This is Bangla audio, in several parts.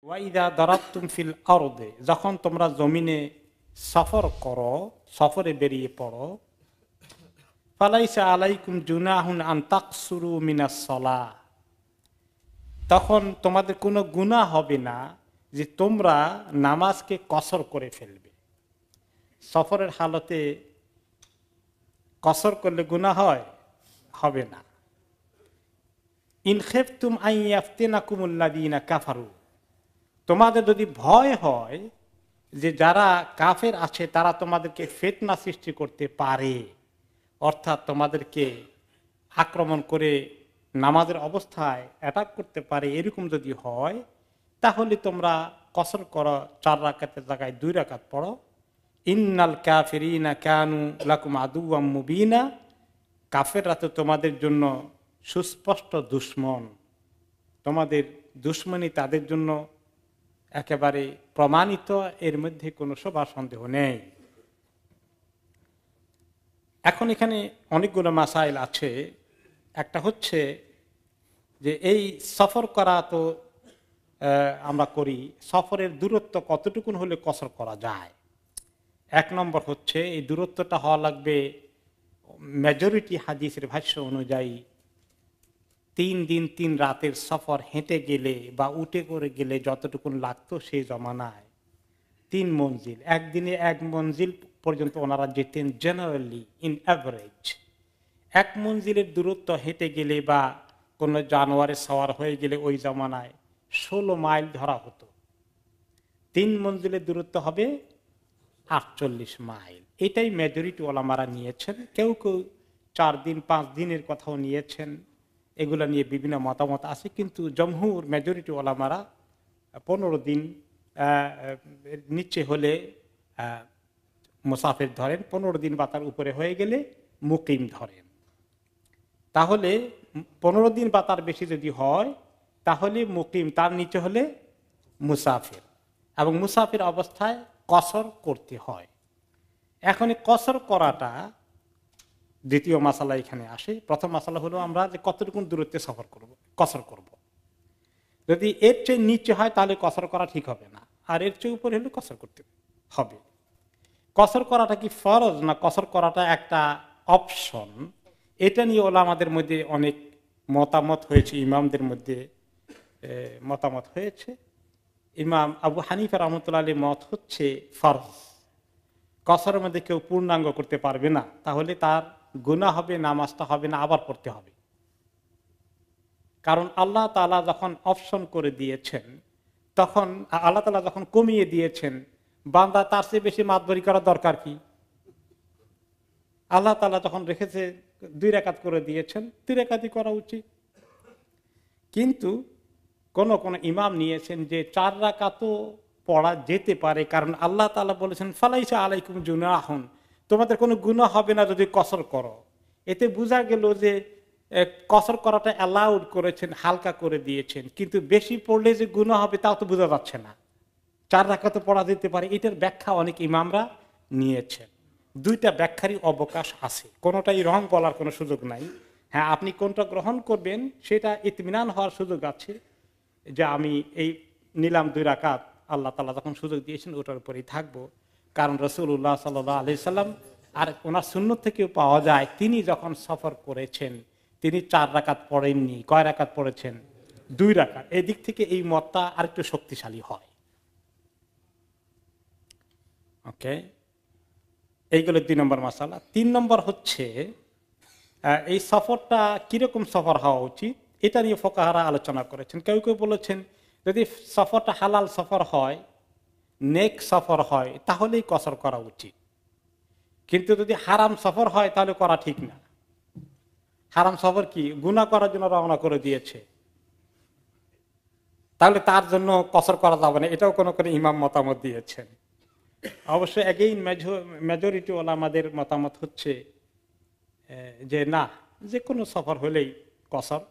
ওয়াইদা দারাবতুম ফিল আরদে, যখন তোমরা জমিনে সফর করো, সফরে বেরিয়ে পড়ো, ফালাইসা আলাইকুম জুনাহুন আন তাকসুরু মিনাস সালাহ, তখন তোমাদের কোনো গুনাহ হবে না যে তোমরা নামাজকে কসর করে ফেলবে। সফরের হালতে কসর করলে গুনাহ হবে না। ইন খেফতুম আন ইয়াফতিনাকুমুল্লাযীনা কাফারু, তোমাদের যদি ভয় হয় যে যারা কাফের আছে তারা তোমাদেরকে ফিতনা সৃষ্টি করতে পারে, অর্থাৎ তোমাদেরকে আক্রমণ করে নামাজের অবস্থায় অ্যাটাক করতে পারে, এরকম যদি হয় তাহলে তোমরা কসর করো, 4 রাকাতের জায়গায় 2 রাকাত পড়ো। ইন্নাল কাফিরিনা কানু লাকুম আদুওয়াম মুবিনা, কাফেররা তো তোমাদের জন্য সুস্পষ্ট দুশমন, তোমাদের দুশমনী তাদের জন্য একেবারে প্রমাণিত, এর মধ্যে কোনো শোভা সন্দেহ নেই। এখন এখানে অনেকগুলো মাসাইল আছে। একটা হচ্ছে যে এই সফর করা তো আমরা করি, সফরের দূরত্ব কতটুকুন হলে কসর করা যায়। 1 নম্বর হচ্ছে এই দূরত্বটা হওয়া লাগবে মেজরিটি হাদিসের ভাষ্য অনুযায়ী 3 দিন 3 রাতের সফর হেঁটে গেলে বা উঠে করে গেলে যতটুকুন লাগতো সেই জমানায় 3 মঞ্জিল, একদিনে 1 মঞ্জিল পর্যন্ত ওনারা যেতেন জেনারেলি ইন অ্যাভারেজ। 1 মঞ্জিলের দূরত্ব হেঁটে গেলে বা কোনো জানোয়ারে সওয়ার হয়ে গেলে ওই জমানায় 16 মাইল ধরা হতো। 3 মঞ্জিলের দূরত্ব হবে 48 মাইল। এটাই মেজরিটি ওলামারা নিয়েছেন। কেউ কেউ 4 দিন 5 দিনের কথাও নিয়েছেন, এগুলা নিয়ে বিভিন্ন মতামত আছে, কিন্তু জমহুর মেজরিটি ওলামারা 15 দিন নিচে হলে মুসাফির ধরেন, 15 দিন বা তার উপরে হয়ে গেলে মুকিম ধরেন। তাহলে 15 দিন বা তার বেশি যদি হয় তাহলে মুকিম, তার নিচে হলে মুসাফির, এবং মুসাফির অবস্থায় কসর করতে হয়। এখন কসর করাটা দ্বিতীয় মাসালা এখানে আসে। প্রথম মাসালা হলো আমরা যে কতটুকু দূরত্বে সফর করব, কসর করব। যদি এর চেয়ে নিচে হয় তাহলে কসর করা ঠিক হবে না, আর এর চেয়ে উপরে হলে কসর করতে হবে। কসর করাটা কি ফরজ না কসর করাটা একটা অপশন, এটা নিয়ে ওলামাদের মধ্যে অনেক মতামত হয়েছে, ইমামদের মধ্যে মতামত হয়েছে। ইমাম আবু হানিফা রহমতুল্লাহ আলাইহির মত হচ্ছে ফরজ। কসরের মধ্যে কেউ পূর্ণাঙ্গ করতে পারবে না, তাহলে তার গুনাহ হবে, নামাজটা হবে না, আবার পড়তে হবে। কারণ আল্লাহ তাআলা যখন অপশন করে দিয়েছেন, তখন আল্লাহ তাআলা যখন কমিয়ে দিয়েছেন, বান্দা তার চেয়ে বেশি মাতবরি করার দরকার কি? আল্লাহ তাআলা যখন রেখেছে 2 রাকাত করে দিয়েছেন, 2 রাকাতই করা উচিত। কিন্তু কোন কোন ইমাম নিয়েছেন যে 4 রাকাতও পড়া যেতে পারে, কারণ আল্লাহ তাআলা বলেছেন ফালাইসা আলাইকুম জুনাহুন, তোমাদের কোনো গুনাহ হবে না যদি কসর করো। এতে বোঝা গেল যে কসর করাটা অ্যালাউড করেছেন, হালকা করে দিয়েছেন, কিন্তু বেশি পড়লে যে গুনাহ হবে তাও তো বোঝা যাচ্ছে না। 4 রাকাতও পড়া যেতে পারে, এটার ব্যাখ্যা অনেক ইমামরা নিয়েছেন। 2টা ব্যাখ্যারই অবকাশ আছে, কোনোটাই রং বলার কোনো সুযোগ নাই। হ্যাঁ, আপনি কোনটা গ্রহণ করবেন সেটা ইতমিনান হওয়ার সুযোগ আছে, যে আমি এই নিলাম 2 রাকাত, আল্লাহ তাআলা যখন সুযোগ দিয়েছেন ওটার উপরেই থাকবো। কারণ রাসূলুল্লাহ সাল্লাল্লাহু আলাইহি সাল্লাম, আর ওনার সুন্নত থেকেও পাওয়া যায়, তিনি যখন সফর করেছেন তিনি 4 রাকাত পড়েননি। কয় রাকাত পড়েছেন? 2 রাকাত। এই দিক থেকে এই মতটা আরেকটু শক্তিশালী হয়। ওকে, এইগুলো 2 নম্বর মাসালা। 3 নম্বর হচ্ছে এই সফরটা কিরকম সফর হওয়া উচিত, এটা নিয়ে ফুকাহারা আলোচনা করেছেন। কেউ কেউ বলেছেন যদি সফরটা হালাল সফর হয়, নেক সফর হয়, তাহলেই কসর করা উচিত। কিন্তু যদি হারাম সফর হয় তাহলে করা ঠিক না। হারাম সফর কি? গুনাহ করার জন্য রওনা করে দিয়েছে, তাহলে তার জন্য কসর করা যাবে না, এটাও কোনো কোনো ইমাম মতামত দিয়েছেন। অবশ্য এগেইন মেজরিটি ওলামাদের মতামত হচ্ছে যে না, যে কোনো সফর হলেই কসর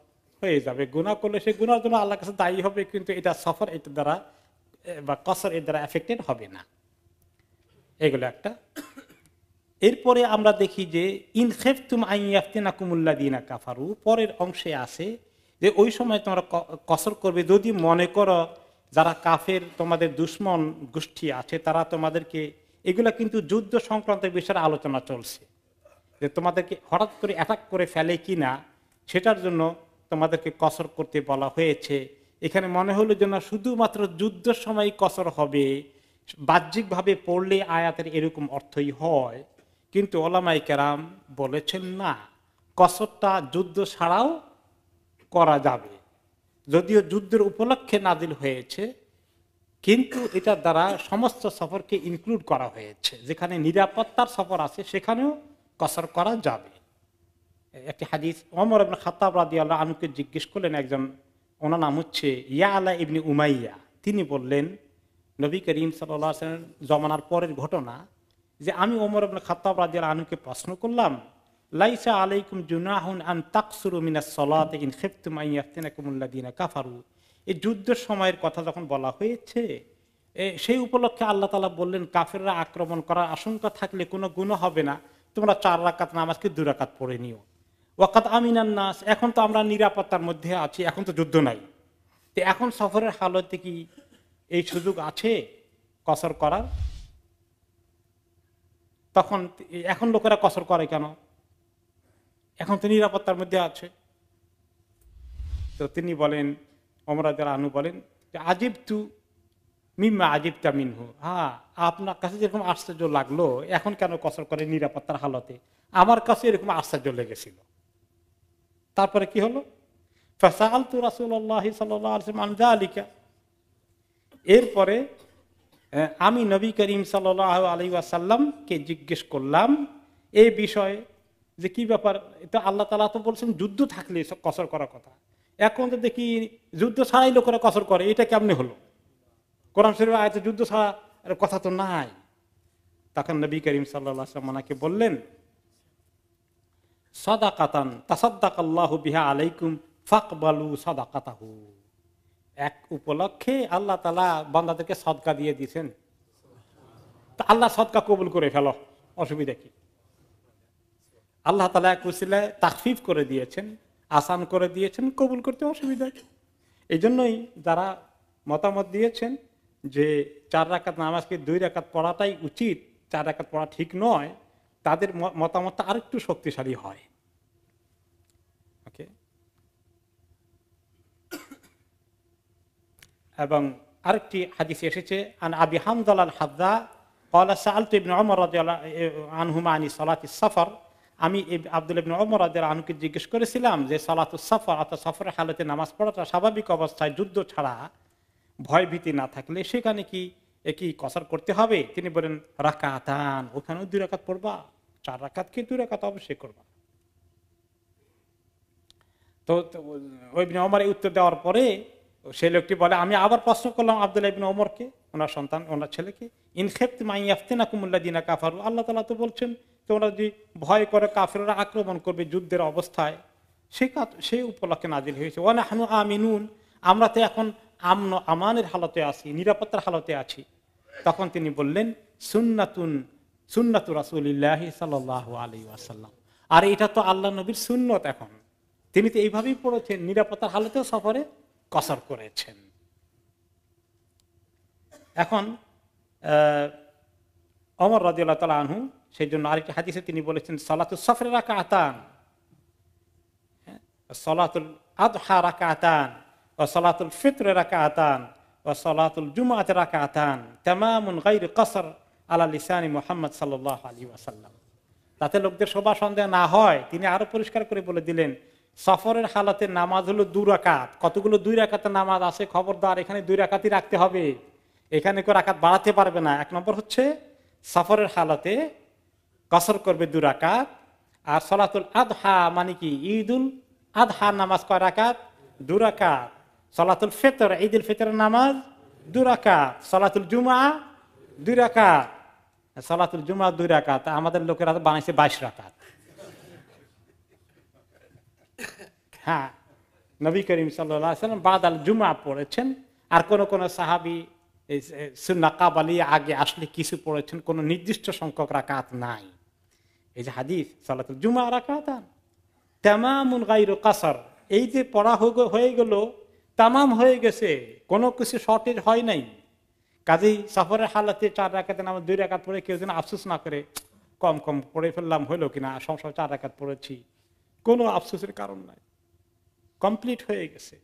হয়ে যাবে। গুনাহ করলে সে গুনার জন্য আল্লাহর কাছে দায়ী হবে, কিন্তু এটা সফর এর দ্বারা বা কসর এর দ্বারা এফেক্টেড হবে না। এগুলো একটা। এরপরে আমরা দেখি যে ইন খেফতুম আন ইয়াফতিনাকুমুল্লাযীনা কাফারু, পরের অংশে আছে যে ওই সময় তোমরা কসর করবে যদি মনে করো যারা কাফের তোমাদের দুশ্মন গোষ্ঠী আছে তারা তোমাদেরকে, এগুলা কিন্তু যুদ্ধ সংক্রান্ত বিষয়ে আলোচনা চলছে, যে তোমাদেরকে হঠাৎ করে অ্যাটাক করে ফেলে কিনা সেটার জন্য তোমাদেরকে কসর করতে বলা হয়েছে। এখানে মনে হলো যে না শুধুমাত্র যুদ্ধের সময় কসর হবে, বাহ্যিকভাবে পড়লে আয়াতের এরকম অর্থই হয়, কিন্তু ওলামাই কেরাম বলেছেন না, কসরটা যুদ্ধ ছাড়াও করা যাবে। যদিও যুদ্ধের উপলক্ষে নাজিল হয়েছে, কিন্তু এটার দ্বারা সমস্ত সফরকে ইনক্লুড করা হয়েছে। যেখানে নিরাপত্তার সফর আছে সেখানেও কসর করা যাবে। একটি হাদিস, ওমর ইবনে খাত্তাব রাদিয়াল্লাহু আনহুকে জিজ্ঞেস করলেন একজন, ওনার নাম হচ্ছে ইয়ালা ইবনে উমাইয়া। তিনি বললেন নবী করিম সাল্লাল্লাহু আলাইহি ওয়াসাল্লাম জমানার পরের ঘটনা, যে আমি ওমর ইবনে খাত্তাব রাদিয়াল্লাহু আনহুকে প্রশ্ন করলাম, লাইসা আলাইকুম জুনাহুন আন তাকসুরু মিনাস সালাতি ইন খিফতুম আন ইয়াফতিনাকুমুল্লাযিনা কাফারু। এই যুদ্ধের সময়ের কথা যখন বলা হয়েছে, সেই উপলক্ষে আল্লাহ তাআলা বললেন কাফেররা আক্রমণ করার আশঙ্কা থাকলে কোনো গুনাহ হবে না, তোমরা 4 রাকাত নামাজকে 2 রাকাত পড়ে নিও। ওয়াকাত আমিনান নাস, এখন তো আমরা নিরাপত্তার মধ্যে আছি, এখন তো যুদ্ধ নাই, তো এখন সফরের হালতে কি এই সুযোগ আছে কসর করার? তখন এখন লোকেরা কসর করে কেন? এখন তো নিরাপত্তার মধ্যে আছে। তো তিনি বলেন, ওমর রাদিয়াল্লাহু আনহু বলেন যে আজিবতু মিম্মা আজিবতা মিনহু, হ্যাঁ আপনার কাছে যেরকম আশ্চর্য লাগলো এখন কেন কসর করে নিরাপত্তার হালতে, আমার কাছে এরকম আশ্চর্য লেগেছিল। তারপরে কি হলো, ফাসাআলতু রাসূলুল্লাহ সাল্লাল্লাহু আলাইহি ওয়াসাল্লাম আন যালিকা, এরপরে আমি নবী করিম সাল্লাল্লাহু আলাইহি ওয়াসাল্লামকে জিজ্ঞেস করলাম এই বিষয়ে, যে কি ব্যাপার, এটা আল্লাহ তাআলা তো বলছেন যুদ্ধ থাকলে কসর করার কথা, এখন তো দেখি যুদ্ধ ছাড়াই লোকেরা কসর করে, এটা কেমনে হলো? কোরআন শরীফে আয়াতে যুদ্ধ ছাড়া কথা তো নাই। তখন নবী করিম সাল্লাল্লাহু আলাইহি ওয়াসাল্লাম ওনাকে বললেন, সাদাকাতান তাসাদ্দাকাল্লাহু বিহা আলাইকুম ফাকবালু সাদাকাতাহু, এক উপলক্ষে আল্লাহ তাআলা বান্দাদেরকে সদকা দিয়ে দিয়েছেন, তা আল্লাহ সদকা কবুল করে ফেলো, অসুবিধা কি? আল্লাহ তাআলা এক উসিলায় তাখফিফ করে দিয়েছেন, আসান করে দিয়েছেন, কবুল করতে অসুবিধা কি? এই জন্যই যারা মতামত দিয়েছেন যে 4 রাকাত নামাজকে 2 রাকাত পড়াটাই উচিত, 4 রাকাত পড়া ঠিক নয়, তাদের মতামতটা আরেকটু শক্তিশালী হয়। ওকে, এবং আরেকটি হাদিস এসেছে আন আবি হামজা আল হাদ্দা قال سألت ابن عمر رضي الله عنهما عن صلاة السفر, আমি আব্দুল্লাহ ইবনে ওমর রাদিয়াল্লাহু আনহুকে জিজ্ঞেস করেছিলাম যে সালাতুস সফর অর্থাৎ সফরের হালতে নামাজ পড়াটা স্বাভাবিক অবস্থায় যুদ্ধ ছাড়া ভয় ভীতি না থাকলে সেখানে কি কসর করতে হবে? তিনি বলেন রাকাতান, ওখানেও 2 রাকাত পড়বা, 4 রাকাতকে 2 রাকাত অবশ্যই করবা। তো ইবনে ওমর এই উত্তর দেওয়ার পরে সেই লোকটি বলে, আমি আবার প্রশ্ন করলাম আব্দুল্লাহ ইবনে ওমরকে, ওনার সন্তান, ওনার ছেলেকে, ইন খিফতুম আন ইয়াফতিনাকুমুল্লাযিনা কাফারু, আল্লাহ তাআলা তো বলছেন তোমরা যদি ভয় করে কাফেররা আক্রমণ করবে যুদ্ধের অবস্থায়, সেই উপলক্ষে নাজিল হয়েছে ওয়া নাহনু আমিনুন, আমরা তো এখন আমানের হালতে আছি, নিরাপত্তার হালতে আছি। তখন তিনি বললেন সুন্নাতু রাসূলিল্লাহি সাল্লাল্লাহু আলাইহি ওয়াসাল্লাম, আর এটা তো আল্লাহ নবীর সুন্নত, এখন তিনি তো এইভাবেই পড়েছেন, নিরাপত্তার হালতেও সফরে কসর করেছেন। এখন ওমর রাদিয়াল্লাহু তাআলা আনহু সেই জন্য আরেকটি হাদিসে তিনি বলেছেন সালাতুস সফর রাকাতান, সালাতুল আযহা রাকাতান, ওয়া সালাতুল ফিতর রাকাতান, ওয়া সালাতুল জুমআত রাকাতান তামামুন গায়র কসর আলা লিসানি মুহাম্মদ সাল্লাল্লাহু আলাইহি ওয়াসাল্লাম। তাতে লোকদের শোভা সন্দেহ না হয় তিনি আরো পরিষ্কার করে বলে দিলেন, সফরের হালাতে নামাজ হলো 2 রাকাত। কতগুলো 2 রাকাতের নামাজ আছে, খবরদার এখানে 2 রাকাতই রাখতে হবে, এখানে কেউ রাকাত বাড়াতে পারবে না। এক নম্বর হচ্ছে সফরের হালাতে কসর করবে 2 রাকাত, আর সালাতুল আযহা মানে কি ঈদুল আযহা নামাজ কয় রাকাত? 2 রাকাত। সালাতুল ফিতর ঈদুল ফিতরের নামাজ 2 রাকাত। সালাতুল জুমআ 2 রাকাত। সালাতুল জুমআ 2 রাকাত, আমাদের লোকেরা বানাইছে 22 রাকাত। হ্যাঁ, নবী করিম সাল্লাল্লাহু আলাইহি ওয়াসাল্লাম বাদাল জুমআ পড়েছেন, আর কোন সাহাবী সুন্নাহ কাবালি আগে আসলে কিছু পড়েছেন, কোন নির্দিষ্ট সংখ্যক রাকাত নাই। এই যে হাদিস সালাতুল জুমআ রাকাতান তামামুন গায়রু কসর, এই যে পড়া হয়ে গেল তামাম হয়ে গেছে, কোনো কিছু শর্টেজ হয় নাই। কাজেই সফরের হালাতে 4 রাকাতে নামাজ 2 রাকাত পড়ে কেউ যেন আফসোস না করে কম কম পড়ে ফেললাম, হইলো কিনা, সংসার 4 রাকাত পড়েছি, কোনো আফসোসের কারণ নাই, কমপ্লিট হয়ে গেছে।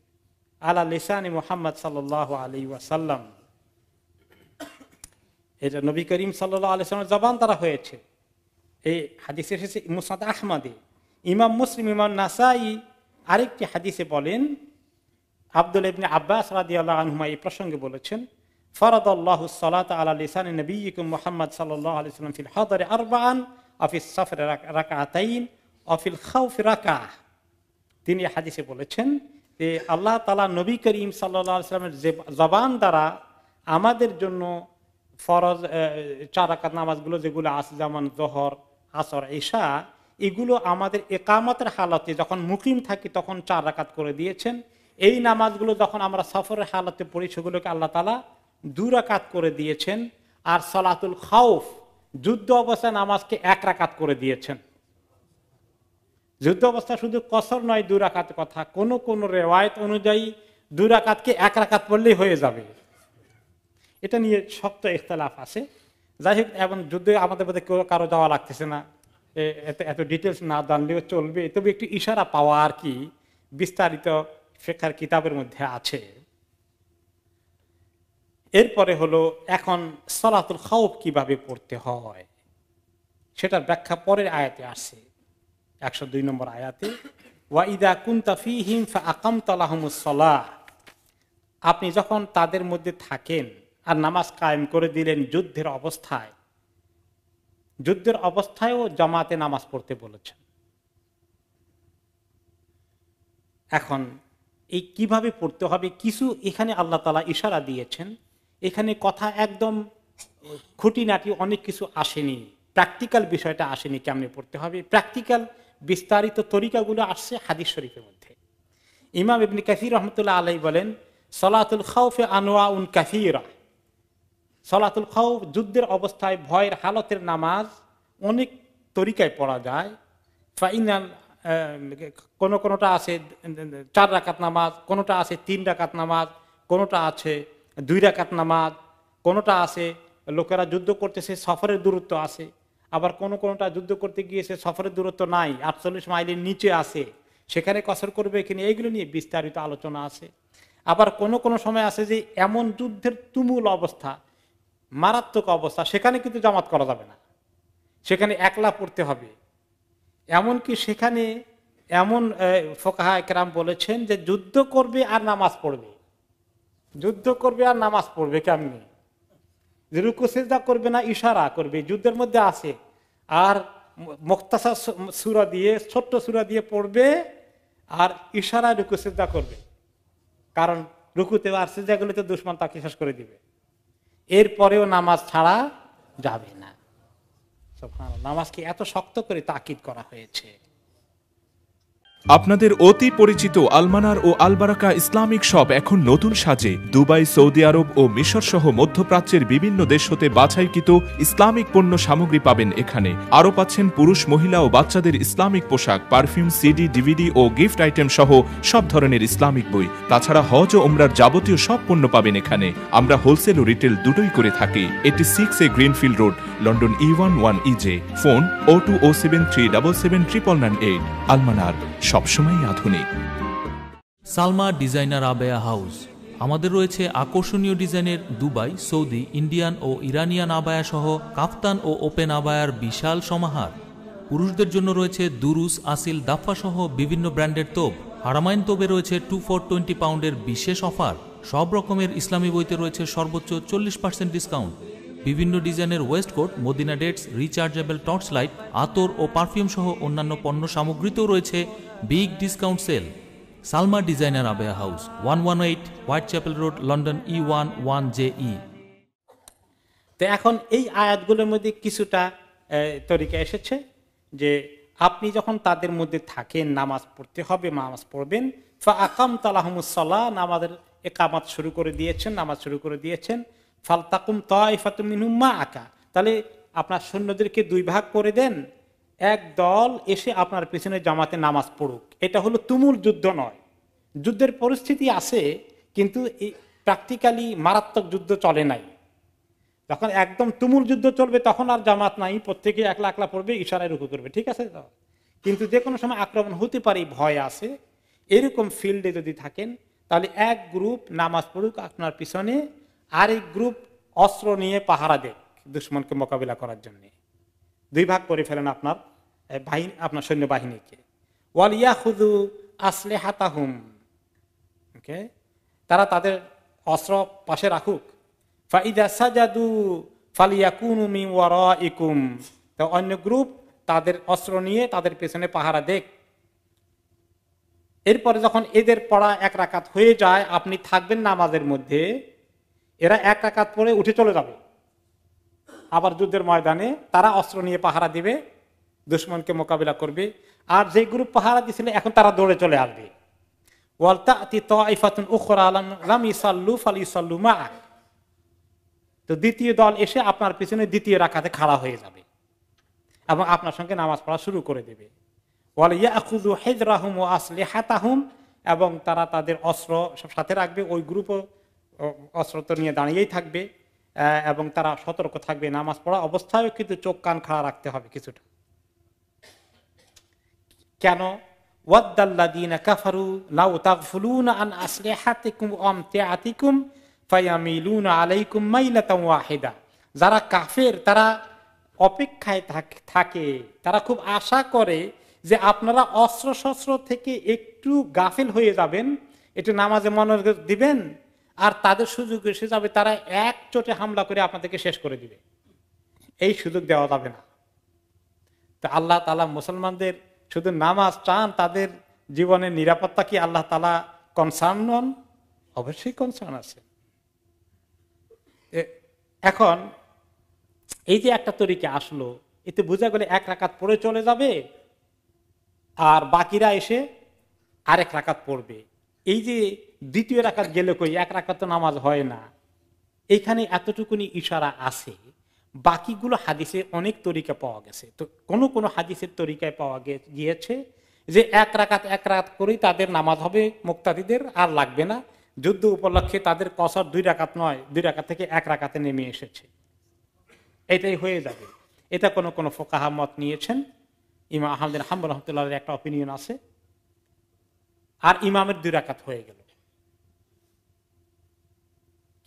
আলা লিসানি মুহাম্মদ সাল্লাল্লাহু আলাইহি ওয়াসাল্লাম, এটা নবী করিম সাল্লাল্লাহু আলাইহি ওয়াসাল্লামের জবান দ্বারা হয়েছে। এই হাদিসে এসেছে মুসনাদ আহমদে। ইমাম মুসলিম, ইমাম নাসাই আরেকটি হাদিসে বলেন, আব্দুল্লাহ ইবনে আব্বাস রাদিয়াল্লাহু আনহুমা এই প্রসঙ্গে বলেছেন, ফারাদাল্লাহুস সালাতা আলা লিসানি নবিয়্যিকুম মুহাম্মদ সাল্লাল্লাহু আলাইহি ওয়াসাল্লাম ফিল হাদারি আরবাআন ওয়া ফিস সাফরি রাকাতাইন ওয়া ফিল খাউফি রাকাহ। তিনি হাদিসে বলেছেন যে আল্লাহ তাআলা নবী করিম সাল্লাল্লাহু আলাইহি ওয়াসাল্লামের জবান দ্বারা আমাদের জন্য ফরজ 4 রাকাত নামাজগুলো যেগুলো আছে, যেমন যোহর, আসর, ইশা, এগুলো আমাদের ইকামতের হালতে যখন মুকিম থাকি তখন 4 রাকাত করে দিয়েছেন। এই নামাজগুলো যখন আমরা সফরের হালতে পড়ি সেগুলোকে আল্লাহ তাআলা 2 রাকাত করে দিয়েছেন। আর সালাতুল খাউফ, যুদ্ধ অবস্থায় নামাজকে 1 রাকাত করে দিয়েছেন। যুদ্ধ অবস্থা শুধু কসর নয়, 2 রাকাতের কথা, কোন কোন রিওয়ায়াত অনুযায়ী 2 রাকাতকে 1 রাকাত পড়লেই হয়ে যাবে। এটা নিয়ে শক্ত ইখতিলাফ আছে। যাই হোক, এবং যুদ্ধে আমাদের মধ্যে কারো যাওয়া লাগতেছে না, এত ডিটেলস না জানলেও চলবে, তবে একটু ইশারা পাওয়া আর কি, বিস্তারিত ফিকহের কিতাবের মধ্যে আছে। এরপরে হলো এখন সালাতুল খাউফ কিভাবে পড়তে হয় সেটার ব্যাখ্যা পরের আয়াতে আসে, 102 নম্বর আয়াতে, ওয়া ইযা কুনতা ফীহিম ফাআকামতা লাহুমুস সালাহ। আপনি যখন তাদের মধ্যে থাকেন আর নামাজ কায়েম করে দিলেন যুদ্ধের অবস্থায়, যুদ্ধের অবস্থায়ও জামাতে নামাজ পড়তে বলেছেন। এখন এই কিভাবে পড়তে হবে কিছু এখানে আল্লাহ তাআলা ইশারা দিয়েছেন। এখানে কথা একদম খুঁটিনাটি অনেক কিছু আসেনি, প্র্যাকটিক্যাল বিষয়টা আসেনি, কেমনে পড়তে হবে প্র্যাকটিক্যাল বিস্তারিত তরিকাগুলো আসছে হাদিস শরীফের মধ্যে। ইমাম ইবনে কাসির রাহমাতুল্লাহ আলাইহি বলেন, সালাতুল খাউফে আনওয়াউন কাসীরা। সালাতুল খাউফ, যুদ্ধের অবস্থায় ভয়ের হালতের নামাজ অনেক তরিকায় পড়া যায়। ফাইনাল কোনটা আছে 4 রাকাত নামাজ, কোনটা আছে 3 রাকাত নামাজ, কোনটা আছে 2 রাকাত নামাজ, কোনটা আছে লোকেরা যুদ্ধ করতেছে সফরের দূরত্ব আছে, আবার কোনটা যুদ্ধ করতে গিয়েছে সফরের দূরত্ব নাই, 48 মাইলের নিচে আছে, সেখানে কসর করবে কিনা, এগুলো নিয়ে বিস্তারিত আলোচনা আছে। আবার কোন সময় আছে যে এমন যুদ্ধের তুমুল অবস্থা, মারাত্মক অবস্থা, সেখানে কিন্তু জামাত করা যাবে না, সেখানে একলা পড়তে হবে। এমনকি সেখানে এমন ফুকাহা একরাম বলেছেন যে যুদ্ধ করবে আর নামাজ পড়বে, যুদ্ধ করবে আর নামাজ পড়বে কেমনি, যে রুকু সিজদা করবে না, ইশারা করবে, যুদ্ধের মধ্যে আছে, আর মুখতাসার সূরা দিয়ে, ছোট্ট সূরা দিয়ে পড়বে আর ইশারা রুকু সিজদা করবে, কারণ রুকুতে আর সিজদাগুলোতে দুশমন তাকে শেষ করে দিবে। এরপরেও নামাজ ছাড়া যাবে না। সুবহানাল্লাহ, নামাজকে এত শক্ত করে তাকিদ করা হয়েছে। আপনাদের অতি পরিচিত আলমানার ও আলবারাকা ইসলামিক শপ এখন নতুন সাজে দুবাই, সৌদি আরব ও মিশর সহ মধ্যপ্রাচ্যের বিভিন্ন দেশ হতে বাছাইকৃত ইসলামিক পণ্য সামগ্রী পাবেন এখানে। আরও পাচ্ছেন পুরুষ, মহিলা ও বাচ্চাদের ইসলামিক পোশাক, পারফিউম, সিডি, ডিভিডি ও গিফট আইটেম সহ সব ধরনের ইসলামিক বই। তাছাড়া হজ ও উমরার যাবতীয় সব পণ্য পাবেন এখানে। আমরা হোলসেল ও রিটেল দুটোই করে থাকি। 86A greenfield road, London E11EJ। Phone 0207377998। আলমানার, সবসময় আধুনিক। Salma designer abaya house. আমাদের রয়েছে আকর্ষণীয় ডিজাইনের দুবাই, সৌদি, ইন্ডিয়ান ও ইরানিয়ান আবায়া সহ কাফতান ও ওপেন আবায়ার বিশাল সমাহার। পুরুষদের জন্য রয়েছে দুরুস, আসিল, দাফা সহ বিভিন্ন ব্র্যান্ডের তোপ। হারামাইন তোপে রয়েছে 2 for 20 পাউন্ডের বিশেষ অফার। সব রকমের ইসলামী বইতে রয়েছে সর্বোচ্চ 40% ডিসকাউন্ট। বিভিন্ন ডিজাইনের waistcoat, Medina dates, rechargeable torch light, আতর ও পারফিউম সহ অন্যান্য পণ্য সামগ্রীতেও রয়েছে big discount sale. Salma designer abaya house, 118 white chapel Road, London E11JE। তো এখন এই আয়াতগুলোর মধ্যে কিছুটা তরিকা এসেছে যে আপনি যখন তাদের মধ্যে থাকেন, নামাজ পড়তে হবে, নামাজ পড়বেন। ফাআকামতা লাহুমুস সালাহ, নামাজের ইকামত শুরু করে দিয়েছেন, নামাজ শুরু করে দিয়েছেন। ফালতাকুম তাইফাতুম মিনহুম মাআকা, তাহলে আপনার সৈন্যদেরকে 2 ভাগ করে দেন, এক দল এসে আপনার পিছনে জামাতে নামাজ পড়ুক। এটা হলো তুমুল যুদ্ধ নয়, যুদ্ধের পরিস্থিতি আছে, কিন্তু প্র্যাকটিক্যালি মারাত্মক যুদ্ধ চলে নাই। যখন একদম তুমুল যুদ্ধ চলবে তখন আর জামাত নাই, প্রত্যেকে একলা একলা পড়বে, ইশারায় রুকু করবে, ঠিক আছে তো। কিন্তু যে কোনো সময় আক্রমণ হতে পারে ভয় আছে, এরকম ফিল্ডে যদি থাকেন তাহলে এক গ্রুপ নামাজ পড়ুক আপনার পিছনে, আরেক গ্রুপ অস্ত্র নিয়ে পাহারা দেখ দুশ্মনকে মোকাবিলা করার জন্য। দুই ভাগ করে ফেলেন আপনার বাহিনী, আপনার সৈন্যবাহিনীকে। ওয়াল ইয়াখুযু আসলিহাতাহুম, ওকে, তারা তাদের অস্ত্র পাশে রাখুক। ফাইদা সাজাদু ফালিয়াকুনু মিন ওয়ারাইকুম, তো অন্য গ্রুপ তাদের অস্ত্র নিয়ে তাদের পেছনে পাহারা দেখ। এরপরে যখন এদের পড়া এক রাকাত হয়ে যায়, আপনি থাকবেন নামাজের মধ্যে, এরা এক রাকাত পরে উঠে চলে যাবে আবার যুদ্ধের ময়দানে, তারা অস্ত্র নিয়ে পাহারা দিবে, দুশমনকে মোকাবিলা করবে। আর যে গ্রুপ পাহারা দিয়েছিল এখন তারা দৌড়ে চলে আসবে। ওয়ালতাতি তাইফাতুন উখরা লাম ইসাল্লু ফালিসাল্লু মা'আক, তো দ্বিতীয় দল এসে আপনার পিছনে দ্বিতীয় রাকাতে খাড়া হয়ে যাবে এবং আপনার সঙ্গে নামাজ পড়া শুরু করে দেবে। ওয়াল ইয়াখুযু হিজরাহুম ওয়া আসলিহাতাহুম, এবং তারা তাদের অস্ত্র সব সাথে রাখবে, ওই গ্রুপও অস্ত্র তো নিয়ে দাঁড়িয়েই থাকবে, এবং তারা সতর্ক থাকবে। নামাজ পড়া অবস্থায়ও কিন্তু চোখ কান খাড়া রাখতে হবে কিছুটা। কেন? ওয়াদ্দাল্লাযীনা কাফারু লাউ তাগফুলুনা আন আসলিহাতিকুম ওয়া আমতিআতিকুম ফায়ামিলুনা আলাইকুম মাইলাতান ওয়াহিদা, যারা কাফের তারা অপেক্ষায় থাকে, তারা খুব আশা করে যে আপনারা অস্ত্র শস্ত্র থেকে একটু গাফিল হয়ে যাবেন, একটু নামাজে মনোযোগ দিবেন, আর তাদের সুযোগ এসে যাবে, তারা এক চোটে হামলা করে আপনাদেরকে শেষ করে দিবে। এই সুযোগ দেওয়া যাবে না। তো আল্লাহ তাআলা মুসলমানদের শুধু নামাজ চান, তাদের জীবনের নিরাপত্তা কি আল্লাহ তাআলা কনসার্ন নন? অবশ্যই কনসার্ন আছে। এখন এই যে একটা তরিকা আসলো, এতে বোঝা গেলে এক রাকাত পড়ে চলে যাবে আর বাকিরা এসে আরেক রাকাত পড়বে। এই যে দ্বিতীয় রাকাত গেলে কই, এক রাকাত তো নামাজ হয় না, এইখানে এতটুকুনি ইশারা আছে। বাকিগুলো হাদিসে অনেক তরিকা পাওয়া গেছে। তো কোন কোন হাদিসের তরিকায় পাওয়া গিয়েছে যে এক রাকাত করেই তাদের নামাজ হবে, মুক্তাদিদের আর লাগবে না। যুদ্ধ উপলক্ষে তাদের কসর 2 রাকাত নয়, 2 রাকাত থেকে 1 রাকাতে নেমে এসেছে, এটাই হয়ে যাবে। এটা কোন কোন ফুকাহা মত নিয়েছেন। ইমাম আহমদ বিন হাম্বল রাহমাতুল্লাহর একটা অপিনিয়ন আছে, আর ইমামের 2 রাকাত হয়ে গেল।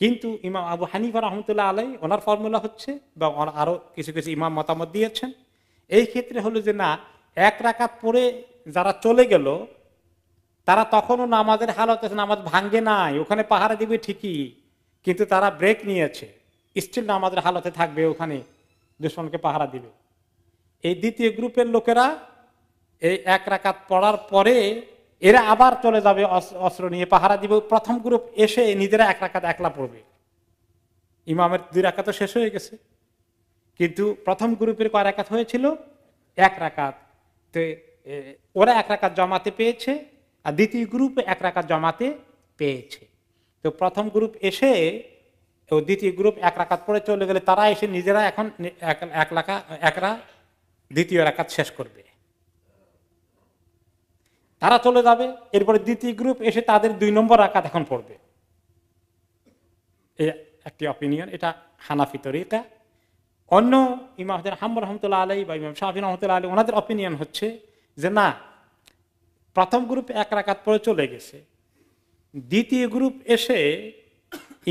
কিন্তু ইমাম আবু হানিফা রাহমাতুল্লাহ আলাইহি ওনার ফর্মুলা হচ্ছে, বা আরো কিছু কিছু ইমাম মতামত দিয়েছেন, এই ক্ষেত্রে হলো যে না, 1 রাকাত পরে যারা চলে গেল তারা তখনও নামাজের হালতে, নামাজ ভাঙ্গে নাই, ওখানে পাহারা দিবে ঠিকই, কিন্তু তারা ব্রেক নিয়েছে, স্টিল নামাজের হালতে থাকবে, ওখানে দুশমনকে পাহারা দিবে। এই দ্বিতীয় গ্রুপের লোকেরা এই 1 রাকাত পড়ার পরে এরা আবার চলে যাবে অস্ত্র নিয়ে পাহারা দিবে। প্রথম গ্রুপ এসে নিজেরা 1 রাকাত একলা পড়বে, ইমামের 2 রাকাত শেষ হয়ে গেছে, কিন্তু প্রথম গ্রুপের কয় রাকাত হয়েছিল? 1 রাকাত। তো ওরা 1 রাকাত জমাতে পেয়েছে, আর দ্বিতীয় গ্রুপ 1 রাকাত জমাতে পেয়েছে। তো প্রথম গ্রুপ এসে দ্বিতীয় গ্রুপ 1 রাকাত পড়ে চলে গেলে তারা এসে নিজেরা এখন একরা দ্বিতীয় রাকাত শেষ করবে, তারা চলে যাবে। এরপরে দ্বিতীয় গ্রুপ এসে তাদের 2 নম্বর রাকাত এখন পড়বে। এই একটি অপিনিয়ন, এটা হানাফি তরিকা। অন্য ইমাম হাম্বল রাহমাতুল্লাহ আলাইহি বা ইমাম শাফিঈ রাহমাতুল্লাহ আলাইহি ওনাদের অপিনিয়ন হচ্ছে যে না, প্রথম গ্রুপ 1 রাকাত পড়ে চলে গেছে, দ্বিতীয় গ্রুপ এসে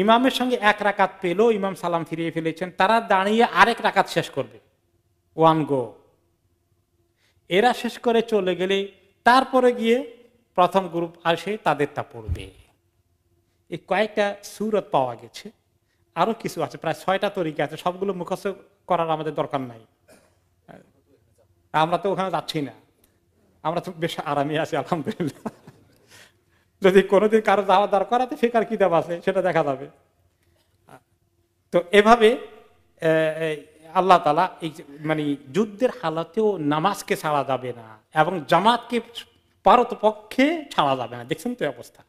ইমামের সঙ্গে 1 রাকাত পেল, ইমাম সালাম ফিরিয়ে ফেলেছেন, তারা দাঁড়িয়ে আরেক রাকাত শেষ করবে, 1 গো। এরা শেষ করে চলে গেলে তারপরে গিয়ে প্রথম গ্রুপ আসে, তাদেরটা পড়বে। এই কয়েকটা সূরত পাওয়া গেছে, আরো কিছু আছে, প্রায় 6টা তরিকা আছে, সবগুলো মুখস্থ করার আমাদের দরকার নাই, আমরা তো ওখানে যাচ্ছি না, আমরা তো বেশ আরামে আছি আলহামদুলিল্লাহ। যদি কোনোদিন কারো যাওয়া দরকার আছে, ফিকার কিতাব আছে, সেটা দেখা যাবে। তো এভাবে আল্লাহ তাআলা এই মানে যুদ্ধের হালাতেও নামাজকে ছাড়া যাবে না এবং জামাতকে পারতপক্ষে ছাড়া যাবে না। দেখছেন তো অবস্থা,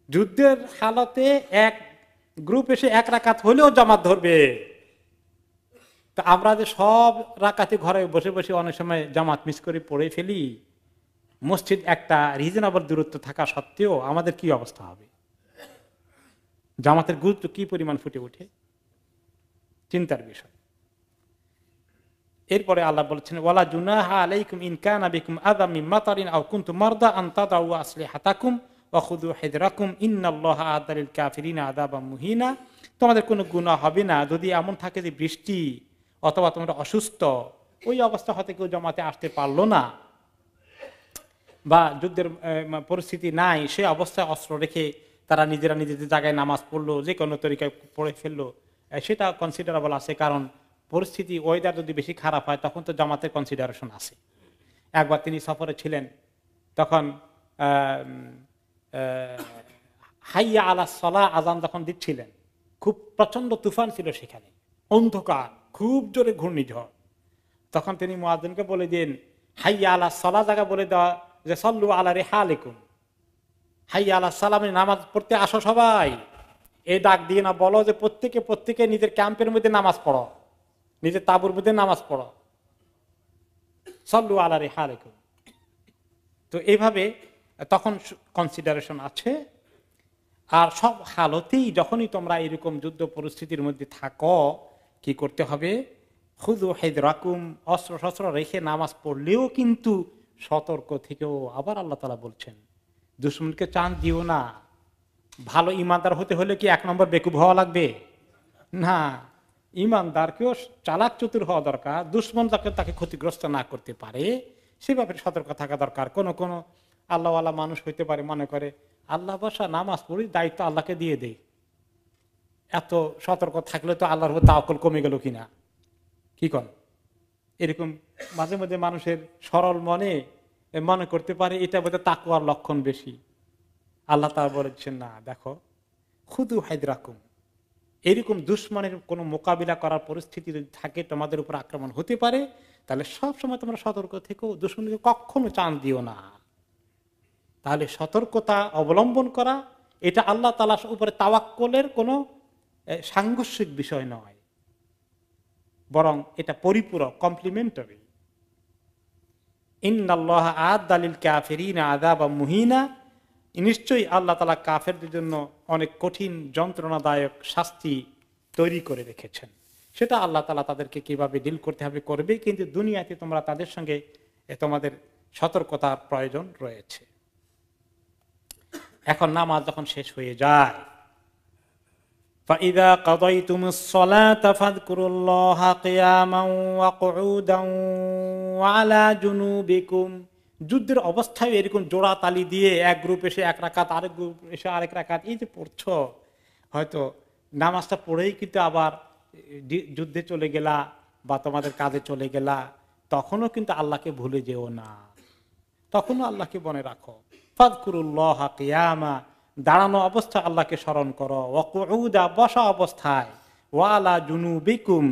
যুদ্ধের হালাতে এক গ্রুপ এসে 1 রাকাত হলেও জামাত ধরবে। তা আমরা যে সব রাকাতে ঘরে বসে বসে অনেক সময় জামাত মিস করে পড়ে ফেলি, মসজিদ একটা রিজনেবল দূরত্ব থাকা সত্ত্বেও আমাদের কি অবস্থা হবে? জামাতের গুরুত্ব কি পরিমাণ ফুটে ওঠে, চিন্তার বিষয়। এরপরে আল্লাহ বলেছেন ওয়ালা জুনাহা আলাইকুম ইন কানা বিকুম আযাম মিন মাতারিন আও কুনতুম মারদা আন তাদাউ আসলিহাতাকুম ওয়া খুযু হিদরাকুম ইন্নাল্লাহা আ'আদ্দা লিল কাফিরিনা আযাবাম মুহিনা। তোমাদের কোনো গুনাহ হবে না যদি এমন থাকে যে বৃষ্টি অথবা তোমরা অসুস্থ, ওই অবস্থা হতে কেউ জামাতে আসতে পারলো না বা যুদ্ধের পরিস্থিতি নাই, সে অবস্থায় অস্ত্র রেখে তারা নিজেরা নিজেদের জায়গায় নামাজ পড়লো, যে কোনো তরিকায় পড়ে ফেললো, সেটা কনসিডারেবল আছে। কারণ পরিস্থিতি ওয়েদার যদি বেশি খারাপ হয় তখন তো জামাতের কনসিডারেশন আছে। একবার তিনি সফরে ছিলেন, তখন হাইয়া আলা সলা আজান যখন দিচ্ছিলেন, খুব প্রচন্ড তুফান ছিল সেখানে, অন্ধকার, খুব জোরে ঘূর্ণিঝড়। তখন তিনি মুয়াজ্জিনকে বলে দিন হাইয়া আলা সলা জায়গা বলে দেওয়া যে সল্লু আলা রিহালিকুম, হাইয়া আলা সালামে নামাজ পড়তে আসো সবাই, এই ডাক দিয়ে না বলো যে প্রত্যেকে নিজের ক্যাম্পের মধ্যে নামাজ পড়ো, নিজের তাঁবুর মধ্যে নামাজ পড়ো, সল্লু আলা রিহালিকুম। তো এইভাবে তখন কনসিডারেশন আছে। আর সব হালতেই যখনই তোমরা এরকম যুদ্ধ পরিস্থিতির মধ্যে থাকো, কি করতে হবে? খুযু হিদরাকুম, অস্ত্র শস্ত্র রেখে নামাজ পড়লেও কিন্তু সতর্ক থেকেও। আবার আল্লাহ তাআলা বলছেন দুশমনকে চান্স দিও না। ভালো ইমানদার হতে হলে কি এক নম্বর বেকুব হওয়া লাগবে? না, ইমানদারকেও চালাক চতুর হওয়া দরকার, দুশমন যাকে তাকে ক্ষতিগ্রস্ত না করতে পারে সে ব্যাপারে সতর্ক থাকা দরকার। কোন আল্লাহওয়ালা মানুষ হইতে পারে মনে করে আল্লাহ বাসা নামাজ পড়ি, দায়িত্ব আল্লাহকে দিয়ে দেই। এত সতর্ক থাকলে তো আল্লাহর উপর তাওয়াক্কুল কমে গেল কিনা, কি কন? এরকম মাঝে মাঝে মানুষের সরল মনে করতে পারে এটা বোধহয় তাকওয়ার লক্ষণ বেশি। আল্লাহ তাআলা বলেছেন না, দেখো খুদু হিদরাকুম, এরকম দুশমনের কোনো মোকাবিলা করার পরিস্থিতি যদি থাকে, তোমাদের উপর আক্রমণ হতে পারে, তাহলে সব সময় তোমরা সতর্ক থেকো, দুশমনকে কখনো চান্স দিও না। তাহলে সতর্কতা অবলম্বন করা এটা আল্লাহ তাআলার উপরে তাওয়াক্কুলের কোনো সাংঘর্ষিক বিষয় নয়, বরং এটা পরিপূরক, কমপ্লিমেন্টারি। ইন্নাল্লাহা আ'আদ্দা লিল কাফিরিনা আযাবাম মুহিনা, নিশ্চয়ই আল্লাহ তাআলা কাফেরদের জন্য অনেক কঠিন যন্ত্রণাদায়ক শাস্তি তৈরি করে রেখেছেন। সেটা আল্লাহ তাআলা তাদেরকে কিভাবে ডিল করতে হবে করবে, কিন্তু দুনিয়াতে তোমরা তাদের সঙ্গে তোমাদের সতর্কতার প্রয়োজন রয়েছে। এখন নামাজ যখন শেষ হয়ে যায়, فَإِذَا قَضَيْتُمُ الصَّلَاةَ فَاذْكُرُوا اللَّهَ قِيَامًا وَقُعُودًا وَعَلَى جُنُوبِكُمْ, যুদ্ধের অবস্থায় এরকম জোড়া তালি দিয়ে এক গ্রুপ এসে এক রাকাত, আরেক গ্রুপ এসে আরেক রাকাত, এই যে পড়ছো, হয়তো নামাজটা পড়েই কিন্তু আবার যুদ্ধে চলে গেলা বা তোমাদের কাজে চলে গেলা, তখনও কিন্তু আল্লাহকে ভুলে যেও না, তখনও আল্লাহকে মনে রাখো। ফাযকুরুল্লাহা কিয়ামা, দাঁড়ানো অবস্থায় আল্লাহকে স্মরণ করো, ওয়া কুউদা, বসা অবস্থায়, ওয়া আলা জুনুবিকুম,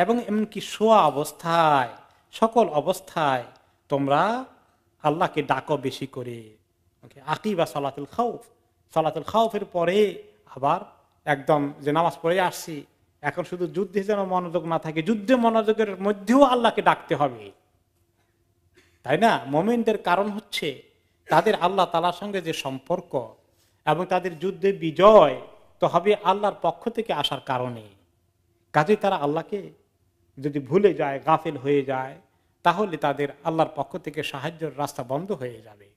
এবং এমনকি শোয়া অবস্থায়, সকল অবস্থায় তোমরা আল্লাহকে ডাকো বেশি করে। আকিবা সালাতুল খাউফ, সালাতুল খাউফের পরে আবার একদম যে নামাজ পড়ে আসছি, এখন শুধু যুদ্ধে যেন মনোযোগ না থাকে, যুদ্ধে মনোযোগের মধ্যেও আল্লাহকে ডাকতে হবে, তাই না? মুমিনদের কারণ হচ্ছে তাদের আল্লাহ তাআলার সঙ্গে যে সম্পর্ক এবং তাদের যুদ্ধে বিজয় তো হবে আল্লাহর পক্ষ থেকে আসার কারণে। কাজে তারা আল্লাহকে যদি ভুলে যায়, গাফিল হয়ে যায়, তাহলে তাদের আল্লাহর পক্ষ থেকে সাহায্যের রাস্তা বন্ধ হয়ে যাবে।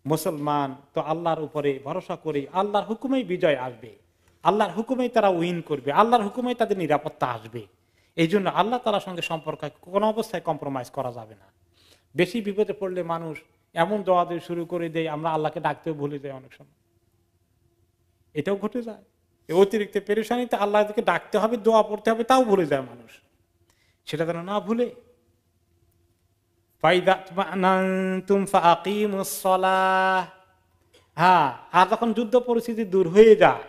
মুসলমান তো আল্লাহর উপরে ভরসা করে আল্লাহর হুকুমেই বিজয় আসবে, আল্লাহর হুকুমেই তারা উইন করবে, আল্লাহর হুকুমেই তাদের নিরাপত্তা আসবে। এই জন্য আল্লাহ তাআলার সঙ্গে সম্পর্ক কোনো অবস্থায় কম্প্রোমাইজ করা যাবে না। বেশি বিপদে পড়লে মানুষ এমন দোয়া দিয়ে শুরু করে দেয়, আমরা আল্লাহকে ডাকতেও ভুলে যাই অনেক সময়, এটাও ঘটে যায়। অতিরিক্ত পেরেশানিতে আল্লাহকে ডাকতে হবে, দোয়া পড়তে হবে, তাও ভুলে যায় মানুষ। সেটা যেন না ভুলে, হ্যাঁ। আর যখন যুদ্ধ পরিস্থিতি দূর হয়ে যায়,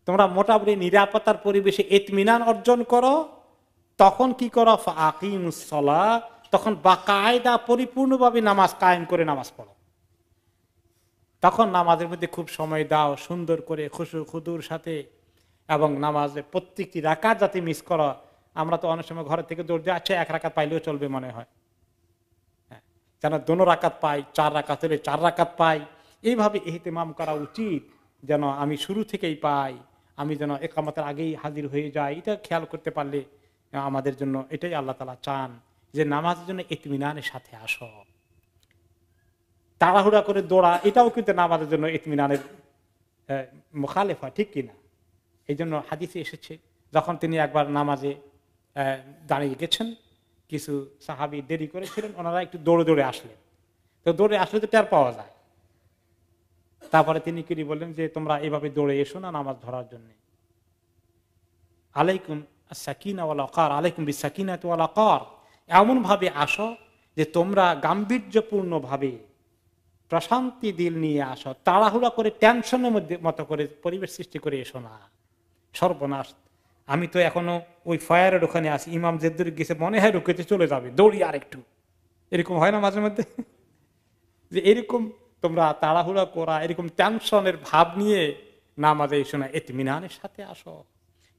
তোমরা মোটামুটি নিরাপত্তার পরিবেশে ইতমিনান অর্জন করো, তখন কি করো? ফাকিমুস সালাহ, তখন বাকায়দা পরিপূর্ণভাবে নামাজ কায়েম করে নামাজ পড়ো। তখন নামাজের মধ্যে খুব সময় দাও, সুন্দর করে খুশু খুদুর সাথে, এবং নামাজে প্রত্যেকটি রাকাত যাতে মিস করো। আমরা তো অনেক সময় ঘরের থেকে দৌড় দিয়ে, আচ্ছা এক রাকাত পাইলেও চলবে মনে হয়, যেন দোনো রাকাত পাই, 4 রাকাত হলে 4 রাকাত পাই, এইভাবে ইহতিমাম করা উচিত, যেন আমি শুরু থেকেই পাই, আমি যেন একামতের আগেই হাজির হয়ে যাই। এটা খেয়াল করতে পারলে আমাদের জন্য এটাই আল্লাহ তাআলা চান, যে নামাজের জন্য ইতমিনানের সাথে আসো। তাড়াহুড়া করে দৌড়া, এটাও কিন্তু নামাজের জন্য ইতমিনানের মুখালেফ হয়, ঠিক কিনা? এই জন্য হাদিসে এসেছে, যখন তিনি একবার নামাজে দাঁড়িয়ে গেছেন, কিছু সাহাবী দেরি করেছিলেন, ওনারা একটু দৌড়ে দৌড়ে আসলেন। তো দৌড়ে আসলে তো টের পাওয়া যায়। তারপরে তিনি কি বললেন যে তোমরা এভাবে দৌড়ে এসো না নামাজ ধরার জন্য, আলাইকুম সাকিনা ওয়াল ওয়াকার, আলাইকুম বিসাকিনাতি ওয়াল ওয়াকার, এমন ভাবে আসো যে তোমরা গাম্ভীর্যপূর্ণ ভাবে প্রশান্তি দিল নিয়ে আসো, তাড়াহুড়া করে টেনশনের মধ্যে মতো করে পরিবেশ সৃষ্টি করে এসো না। সর্বনাশ, আমি তো এখনো ওই ফায়ারের ওখানে আছি, ইমাম যেদুর গেছে, মনে হয় রুকেতে চলে যাবে, দৌড়ি আর একটু, এরকম হয় না মাঝে মধ্যে? যে এরকম তোমরা তাড়াহুড়া করা, এরকম টেনশনের ভাব নিয়ে নামাজে এসো না, ইতমিনানের সাথে আসো,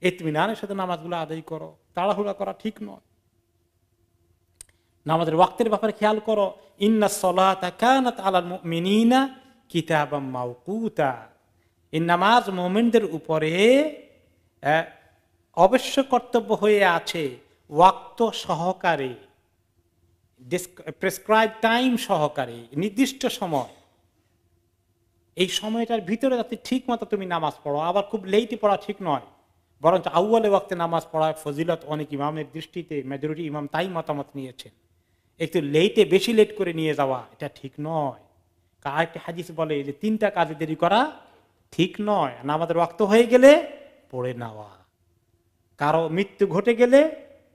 ইতমিনানের সাথে নামাজগুলো আদায় করো, তাড়াহুড়া করা ঠিক নয়। নামাজের ওয়াক্তের ব্যাপারে খেয়াল করো, ইন্নাস সালাতা কানাত আলাল মুমিনিনা কিতাবাম মাওকুতা, এই নামাজ মুমিনদের উপরে অবশ্য কর্তব্য হয়ে আছে, ওয়াক্ত সহকারে, প্রেসক্রাইব টাইম সহকারে, নির্দিষ্ট সময়। এই সময়টার ভিতরে যাতে ঠিক মতো তুমি নামাজ পড়ো, আবার খুব লেটে পড়া ঠিক নয়, বরঞ্চ আউয়ালে ওয়াক্তে নামাজ পড়ার ফজিলত অনেক ইমামের দৃষ্টিতে, মেজরিটি ইমাম তাই মতামত নিয়েছেন। একটু লেটে, বেশি লেট করে নিয়ে যাওয়া এটা ঠিক নয়। আরেকটি হাদিস বলে যে 3টা কাজে দেরি করা ঠিক নয়। নামাজের ওয়াক্ত হয়ে গেলে পড়ে নেওয়া, কারো মৃত্যু ঘটে গেলে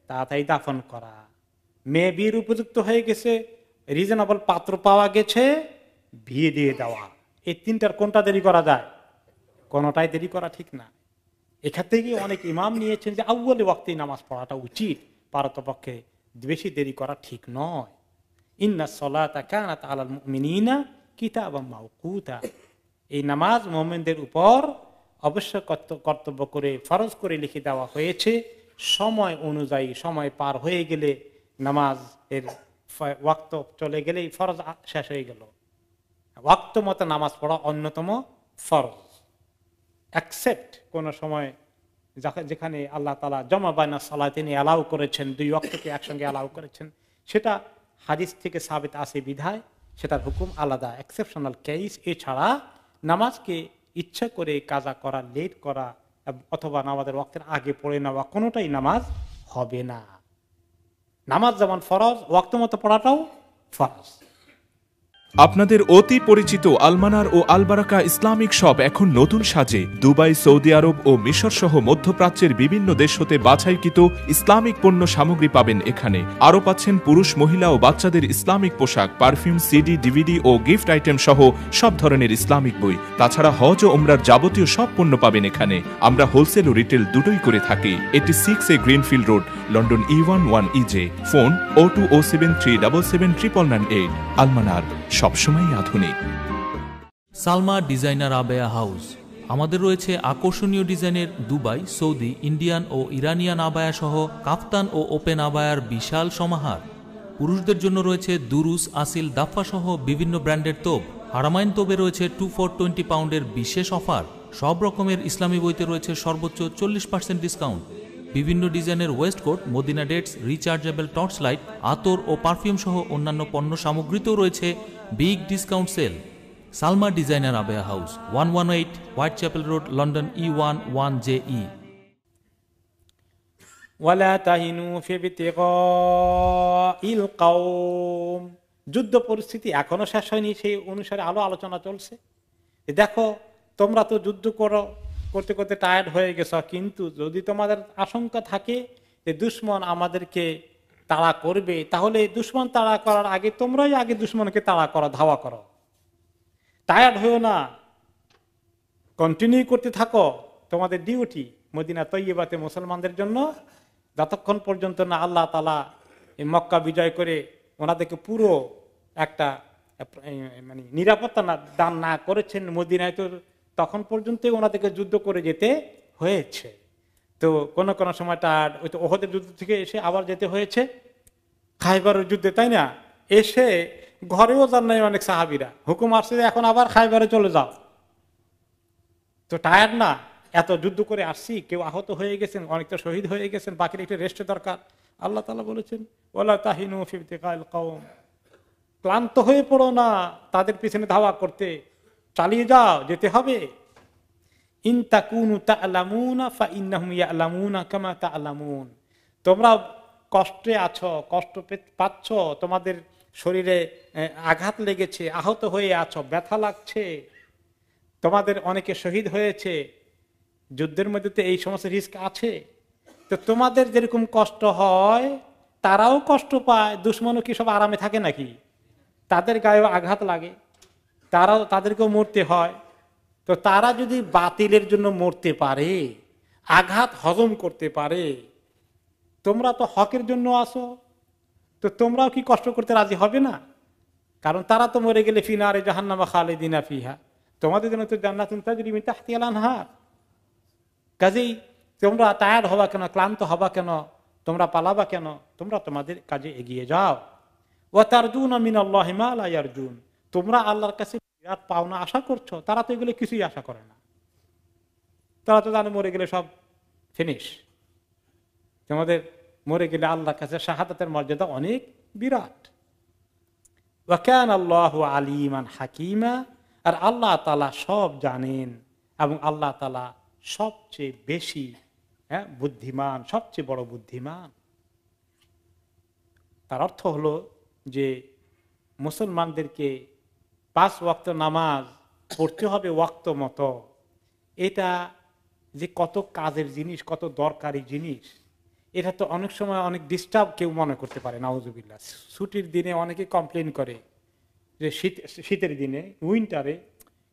তাড়াতাড়ি দাফন করা, মেয়ে বিয়ের উপযুক্ত হয়ে গেছে, রিজনেবল পাত্র পাওয়া গেছে, বিয়ে দিয়ে দেওয়া। এই 3টার কোনটা দেরি করা যায়? কোনটাই দেরি করা ঠিক না। এখান থেকে অনেক ইমাম নিয়েছেন যে আউয়ালে ওয়াক্তে নামাজ পড়াটা উচিত, পারতপক্ষে বেশি দেরি করা ঠিক নয়। ইন্নাস সালাতা কানাত আলাল মুমিনিনা কিতাবাম মাওকুতা, এই নামাজ মুমিনদের উপর অবশ্য কর্তব্য করে, ফরজ করে লিখে দেওয়া হয়েছে, সময় অনুযায়ী। সময় পার হয়ে গেলে, নামাজ এর ওয়াক্ত চলে গেলেই ফরজ শেষ হয়ে গেল। ওয়াক্ত মতো নামাজ পড়া অন্যতম ফরজ, অ্যাকসেপ্ট কোন সময় যেখানে আল্লাহ তাআলা জমা বাইনা সালাত তিনি অ্যালাউ করেছেন, 2 ওয়াক্তকে একসঙ্গে অ্যালাউ করেছেন, সেটা হাদিস থেকে সাবিত আছে বিধায় সেটার হুকুম আলাদা, এক্সেপশনাল কেস। এছাড়া নামাজকে ইচ্ছা করে কাজা করা, লেট করা অথবা নামাজের ওয়াক্তের আগে পড়ে নেওয়া, কোনোটাই নামাজ হবে না। নামাজ যেমন ফরজ, ওয়াক্ত মতো পড়াটাও ফরজ। আপনাদের অতি পরিচিত আলমানার ও আলবারাকা ইসলামিক শপ এখন নতুন সাজে দুবাই, সৌদি আরব ও মিশর সহ মধ্যপ্রাচ্যের বিভিন্ন দেশ হতে বাছাইকৃত ইসলামিক পণ্য সামগ্রী পাবেন এখানে। আরও পাচ্ছেন পুরুষ, মহিলা ও বাচ্চাদের ইসলামিক পোশাক, পারফিউম, সিডি, ডিভিডি ও গিফট আইটেম সহ সব ধরনের ইসলামিক বই। তাছাড়া হজ ও উমরার যাবতীয় সব পণ্য পাবেন এখানে। আমরা হোলসেল ও রিটেল দুটোই করে থাকি। 86A greenfield road, London E11 EJ। Phone 0207779998। আলমানার, সবসময় আধুনিক। সালমা ডিজাইনার আবেয়া হাউস, আমাদের রয়েছে আকর্ষণীয় ডিজাইনের দুবাই, সৌদি, ইন্ডিয়ান ও ইরানিয়ান আবায়া সহ কাফতান ও ওপেন আবায়ার বিশাল সমাহার। পুরুষদের জন্য রয়েছে দুরুস, আসিল, দাফা সহ বিভিন্ন ব্র্যান্ডের তোপ। হারামাইন তোপে রয়েছে 2 for 20 পাউন্ডের বিশেষ অফার। সব রকমের ইসলামী বইতে রয়েছে সর্বোচ্চ 40% ডিসকাউন্ট। বিভিন্ন ডিজাইনের waistcoat, Medina dates, rechargeable torch light, আতর ও পারফিউম সহ অন্যান্য পণ্য সামগ্রীতেও রয়েছে big discount sale. Salma Designer আবেয়া House, 118 white chapel Road, London E11JE। ওয়ালা তাহিনু ফি ইবতিগাইল কওম, যুদ্ধ পরিস্থিতি এখনো শেষ হয়নি, সেই অনুসারে আলোচনা চলছে। দেখো, তোমরা তো যুদ্ধ করতে করতে টায়ার্ড হয়ে গেছ, কিন্তু যদি তোমাদের আশঙ্কা থাকে যে দুশমন আমাদেরকে তাড়া করবে, তাহলে দুশমন তাড়া করার আগে তোমরাই আগে দুশমনকে তাড়া করো, ধাওয়া করো। টায়ার্ড হয়েও না, কন্টিনিউ করতে থাকো তোমাদের ডিউটি মদিনা তৈয়বাতে মুসলমানদের জন্য, যতক্ষণ পর্যন্ত না আল্লাহ তাআলা এই মক্কা বিজয় করে ওনাদেরকে পুরো একটা মানে নিরাপত্তা দান না করেছেন মদিনায়, তো তখন পর্যন্ত ওনাদেরকে যুদ্ধ করে যেতে হয়েছে। তো কোনো কোনো সময়টা ওই তো ওহদের যুদ্ধ থেকে এসে আবার যেতে হয়েছে খাইবারের যুদ্ধে, তাই না? এসে ঘরেও যান নাই অনেক সাহাবীরা, হুকুম আসছে যে এখন আবার খাইবারে চলে যাও, তো টায়ার্ড না, এত যুদ্ধ করে আসছি, কেউ আহত হয়ে গেছেন, অনেকটা শহীদ হয়ে গেছেন, বাকির একটু রেস্ট দরকার। আল্লাহ তাআলা বলেছেন ওয়ালা তাহিনু ফি ইবতিগাইল কওম, ক্লান্ত হয়ে পড়ো না তাদের পিছনে ধাওয়া করতে, চালিয়ে যাও, যেতে হবে। ইন তাকুনু তা'লামুনা ফাইন্নাহুম ইয়া'লামুনা কামা তা'লামুন, তোমরা কষ্টে আছো, কষ্ট পাচ্ছ, তোমাদের শরীরে আঘাত লেগেছে, আহত হয়ে আছো, ব্যথা লাগছে, তোমাদের অনেকে শহীদ হয়েছে, যুদ্ধের মধ্যে তো এই সমস্ত রিস্ক আছে, তো তোমাদের যেরকম কষ্ট হয় তারাও কষ্ট পায়। দুশ্মনও কি সব আরামে থাকে নাকি? তাদের গায়েও আঘাত লাগে, তাদেরকেও মরতে হয়। তো তারা যদি বাতিলের জন্য মরতে পারে, আঘাত হজম করতে পারে, তোমরা তো হকের জন্য আসো, তো তোমরাও কি কষ্ট করতে রাজি হবে না? কারণ তারা তো মরে গেলে ফিনারে জাহান্নামা খালিদিনা ফিহা, তোমাদের জন্য তো জান্নাতুন তাজরি মিন তাহতিহাল আনহার। কাজেই তোমরা টায়ার্ড হবা কেন, ক্লান্ত হবা কেন, তোমরা পালাবা কেন? তোমরা তোমাদের কাজে এগিয়ে যাও। ওয়া তারজুনা মিনাল্লাহি মা লা ইয়ারজুন, তোমরা আল্লাহর কাছে বিরাট পাওনা আশা করছো, তারা তো এগুলো কিছুই আশা করে না। তারা তো জানে মরে গেলে সব ফিনিশ, তোমাদের মরে গেলে আল্লাহর কাছে শাহাদাতের মর্যাদা অনেক বিরাট। ওয়া কানা আল্লাহু আলিমান হাকিমা, আর আল্লাহ তাআলা সব জানেন এবং আল্লাহ তাআলা সবচেয়ে বেশি বুদ্ধিমান, সবচেয়ে বড় বুদ্ধিমান। তার অর্থ হলো যে মুসলমানদেরকে 5 ওয়াক্ত নামাজ পড়তে হবে ওয়াক্ত মতো, এটা যে কত কাজের জিনিস, কত দরকারি জিনিস, এটা তো অনেক সময় অনেক ডিস্টার্ব কেউ মনে করতে পারে। নাউজুবিল্লাহ, ছুটির দিনে অনেকে কমপ্লেন করে যে শীতের দিনে উইন্টারে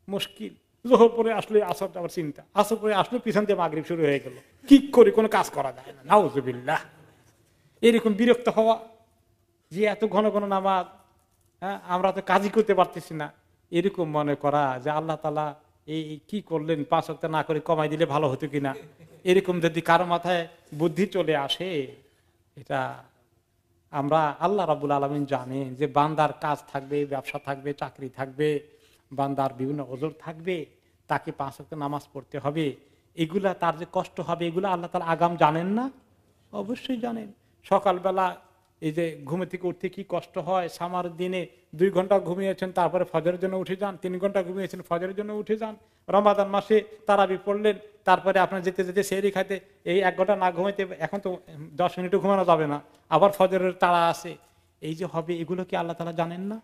মুশকিল, জোহর পরে আসলে আসর আবার চিন্তা, আসর পরে আসলে পিছন দিয়ে মাগরিব শুরু হয়ে গেল, কি করে কোনো কাজ করা যায় না। নাউজুবিল্লাহ, এরকম বিরক্ত হওয়া যে এত ঘন ঘন নামাজ, আমরা তো কাজই করতে পারতেছি না, এরকম মনে করা যে আল্লাহ তাআলা এই কি করলেন, 5 ওয়াক্ত না করে কমাই দিলে ভালো হতো কিনা, এরকম যদি কারো মাথায় বুদ্ধি চলে আসে, এটা আমরা আল্লাহ রাব্বুল আলামিন জানেন যে বান্দার কাজ থাকবে, ব্যবসা থাকবে, চাকরি থাকবে, বান্দার বিভিন্ন ওজর থাকবে, তাকে 5 ওয়াক্ত নামাজ পড়তে হবে, এগুলা তার যে কষ্ট হবে, এগুলা আল্লাহ তাআলা আগাম জানেন না? অবশ্যই জানেন। সকালবেলা এই যে ঘুমে থেকে উঠতে কি কষ্ট হয়, সামার দিনে 2 ঘন্টা ঘুমিয়েছেন, তারপরে ফজরের জন্য উঠে যান, 3 ঘন্টা ঘুমিয়েছেন, ফজরের জন্য উঠে যান, রমাদান মাসে তারাবি পড়লেন, তারপরে আপনার যেতে যেতে সেহরি খাইতে এই 1 ঘন্টা না ঘুমাইতে, এখন তো 10 মিনিটও ঘুমানো যাবে না, আবার ফজরের তাড়া আছে, এই যে হবে, এগুলো কি আল্লাহ তাআলা জানেন না?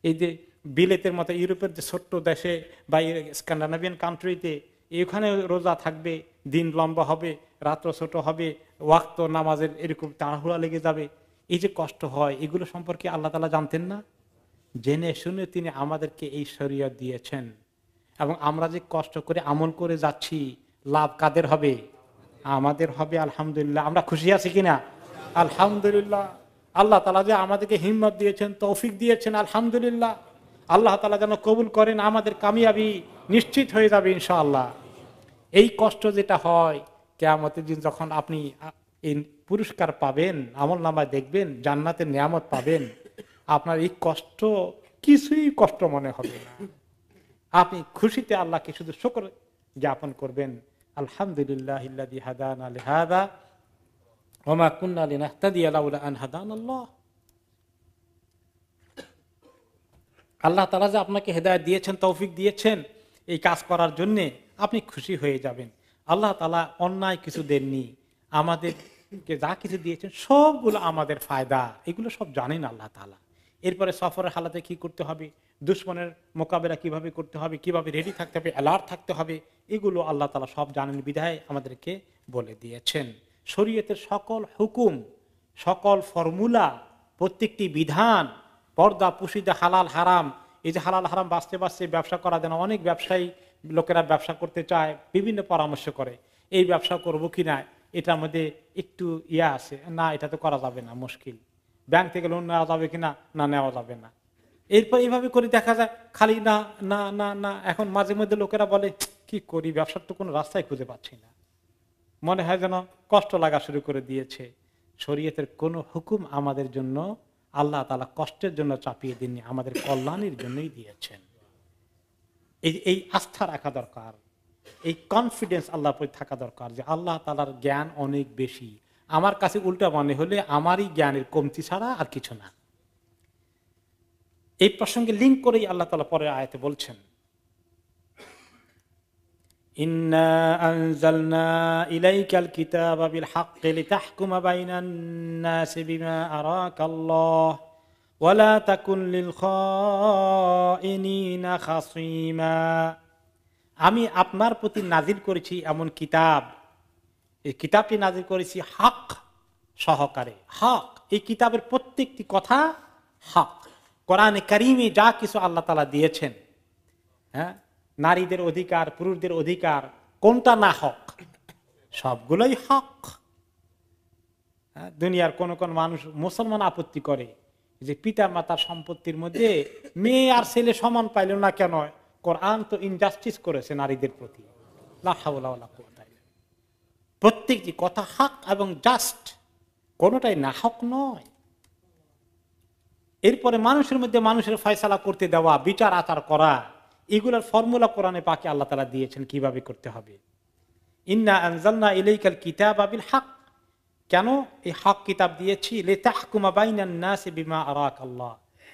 এই যে বিলেতের মতো ইউরোপের যে ছোট্ট দেশে বা স্ক্যান্ডিনেভিয়ান কান্ট্রিতে, এখানে রোজা থাকবে, দিন লম্বা হবে, রাত্র ছোট হবে, ওয়াক্ত নামাজের এরকম তাড়াহুড়া লেগে যাবে, এই যে কষ্ট হয়, এগুলো সম্পর্কে আল্লাহ তাআলা জানতেন না? জেনে শুনে তিনি আমাদেরকে এই শরীয়ত দিয়েছেন, এবং আমরা যে কষ্ট করে আমল করে যাচ্ছি, লাভ কাদের হবে? আমাদের হবে। আলহামদুলিল্লাহ, আমরা খুশি আছি কিনা? আলহামদুলিল্লাহ। আল্লাহ তাআলা যে আমাদেরকে হিম্মত দিয়েছেন, তৌফিক দিয়েছেন, আলহামদুলিল্লাহ। আল্লাহ তাআলা যেন কবুল করেন, আমাদের কামিয়াবি নিশ্চিত হয়ে যাবে ইনশাআল্লাহ। এই কষ্ট যেটা হয় কিয়ামতের দিন, যখন আপনি এই পুরস্কার পাবেন, আমলনামায় দেখবেন জান্নাতের নিয়ামত পাবেন, আপনার এই কষ্ট কিছুই কষ্ট মনে হবে না। আপনি খুশিতে আল্লাহকে শুধু শুকর জ্ঞাপন করবেন, আলহামদুলিল্লাহিল্লাযী হাদানা লিহাযা ওয়া মা কুন্না লিনাহতাদিয়া লাউলা আন হাদানাল্লাহ। আল্লাহ তাআলা যে আপনাকে হেদায়েত দিয়েছেন, তৌফিক দিয়েছেন এই কাজ করার জন্য, আপনি খুশি হয়ে যাবেন। আল্লাহ তাআলা অন্যায় কিছু দেননি, আমাদেরকে যা কিছু দিয়েছেন সবগুলো আমাদের ফায়দা, এগুলো সব জানেন আল্লাহ তাআলা। এরপরে সফরের হালাতে কি করতে হবে, দুশমনের মোকাবেলা কিভাবে করতে হবে, কিভাবে রেডি থাকতে হবে, অ্যালার্ট থাকতে হবে, এগুলো আল্লাহ তাআলা সব জানেন, বিধায় আমাদেরকে বলে দিয়েছেন। শরীয়তের সকল হুকুম, সকল ফর্মুলা, প্রত্যেকটি বিধান, পর্দা পুশিদা, হালাল হারাম, এই যে হালাল হারাম বাঁচতে বাঁচতে ব্যবসা করা দেন, অনেক ব্যবসায়ী লোকেরা ব্যবসা করতে চায়, বিভিন্ন পরামর্শ করে, এই ব্যবসা করবো কিনা, এটার মধ্যে একটু ইয়া আছে, না এটা তো করা যাবে না, মুশকিল, ব্যাংক থেকে লোন নেওয়া যাবে কিনা, না নেওয়া যাবে না। এরপর এইভাবে করে দেখা যায় খালি না না না না। এখন মাঝে মধ্যে লোকেরা বলে কি করি, ব্যবসার তো কোনো রাস্তায় খুঁজে পাচ্ছি না, মনে হয় যেন কষ্ট লাগা শুরু করে দিয়েছে। শরীয়তের কোনো হুকুম আমাদের জন্য আল্লাহ তাআলা কষ্টের জন্য চাপিয়ে দেননি, আমাদের কল্যাণের জন্যই দিয়েছেন। এই আস্থা রাখা দরকার, এই কনফিডেন্স আল্লাহর প্রতি থাকা দরকার যে আল্লাহ তাআলার জ্ঞান অনেক বেশি, আমার কাছে উল্টা মনে হলে আমারই জ্ঞানের কমতি ছাড়া আর কিছু না। এই প্রসঙ্গে লিঙ্ক করেই আল্লাহ তাআলা পরের আয়াতে বলছেন, ইন্না আনজালনা ইলাইকাল কিতাবা বিল হাক্কি লিতাহকুমা বাইনান নাসি বিমা আরাকাল্লাহ ওয়া লা তাকুন লিল খাইনিনা খাসীমা। আমি আপনার প্রতি নাজিল করেছি এমন কিতাব, এই কিতাবটি নাজিল করেছি হক সহকারে। হক, এই কিতাবের প্রত্যেকটি কথা হক। কোরআনে কারিমে যা কিছু আল্লাহ তাআলা দিয়েছেন, হ্যাঁ, নারীদের অধিকার, পুরুষদের অধিকার, কোনটা না হক? সবগুলোই হক। দুনিয়ার কোন কোন মানুষ, মুসলমান আপত্তি করে যে পিতা মাতার সম্পত্তির মধ্যে মেয়ে আর ছেলে সমান পাইল না কেন? কোরআন তো ইনজাস্টিস করেছে নারীদের প্রতি। লা হাওলা ওয়ালা কুওয়াতা ইল্লা বিল্লাহ। প্রত্যেকটি কথা হক এবং জাস্ট, কোনটাই না হক নয়। এরপরে মানুষের মধ্যে মানুষের ফয়সালা করতে দেওয়া, বিচার আচার করা, এগুলোর ফর্মুলা কোরআনে পাকে আল্লাহ তাআলা দিয়েছেন কিভাবে করতে হবে। ইন্না আনজালনা ইলাইকাল কিতাবা বিল হক, কেন এই হক কিতাব দিয়েছি? লিতাহকুমা বাইনান নাসি বিমা আরাকাল্লাহ,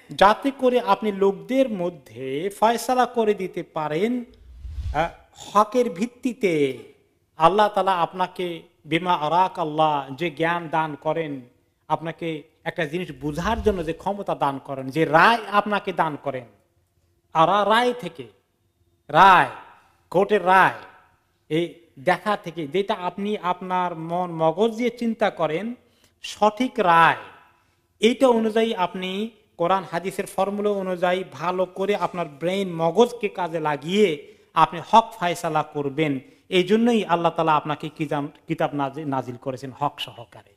যাতে করে আপনি লোকদের মধ্যে ফয়সালা করে দিতে পারেন হকের ভিত্তিতে। আল্লাহ তাআলা আপনাকে বিমা আরাকাল্লাহ, যে জ্ঞান দান করেন, আপনাকে একটা জিনিস বুঝার জন্য যে ক্ষমতা দান করেন, যে রায় আপনাকে দান করেন, আর রায় থেকে, রায় কোর্টের রায়, এই দেখা থেকে যেটা আপনি আপনার মন মগজ দিয়ে চিন্তা করেন সঠিক রায়, এইটা অনুযায়ী আপনি কোরআন হাদিসের ফর্মুলা অনুযায়ী ভালো করে আপনার ব্রেইন মগজকে কাজে লাগিয়ে আপনি হক ফয়সালা করবেন। এই জন্যই আল্লাহ তাআলা আপনাকে কিতাব নাজিল করেছেন হক সহকারে।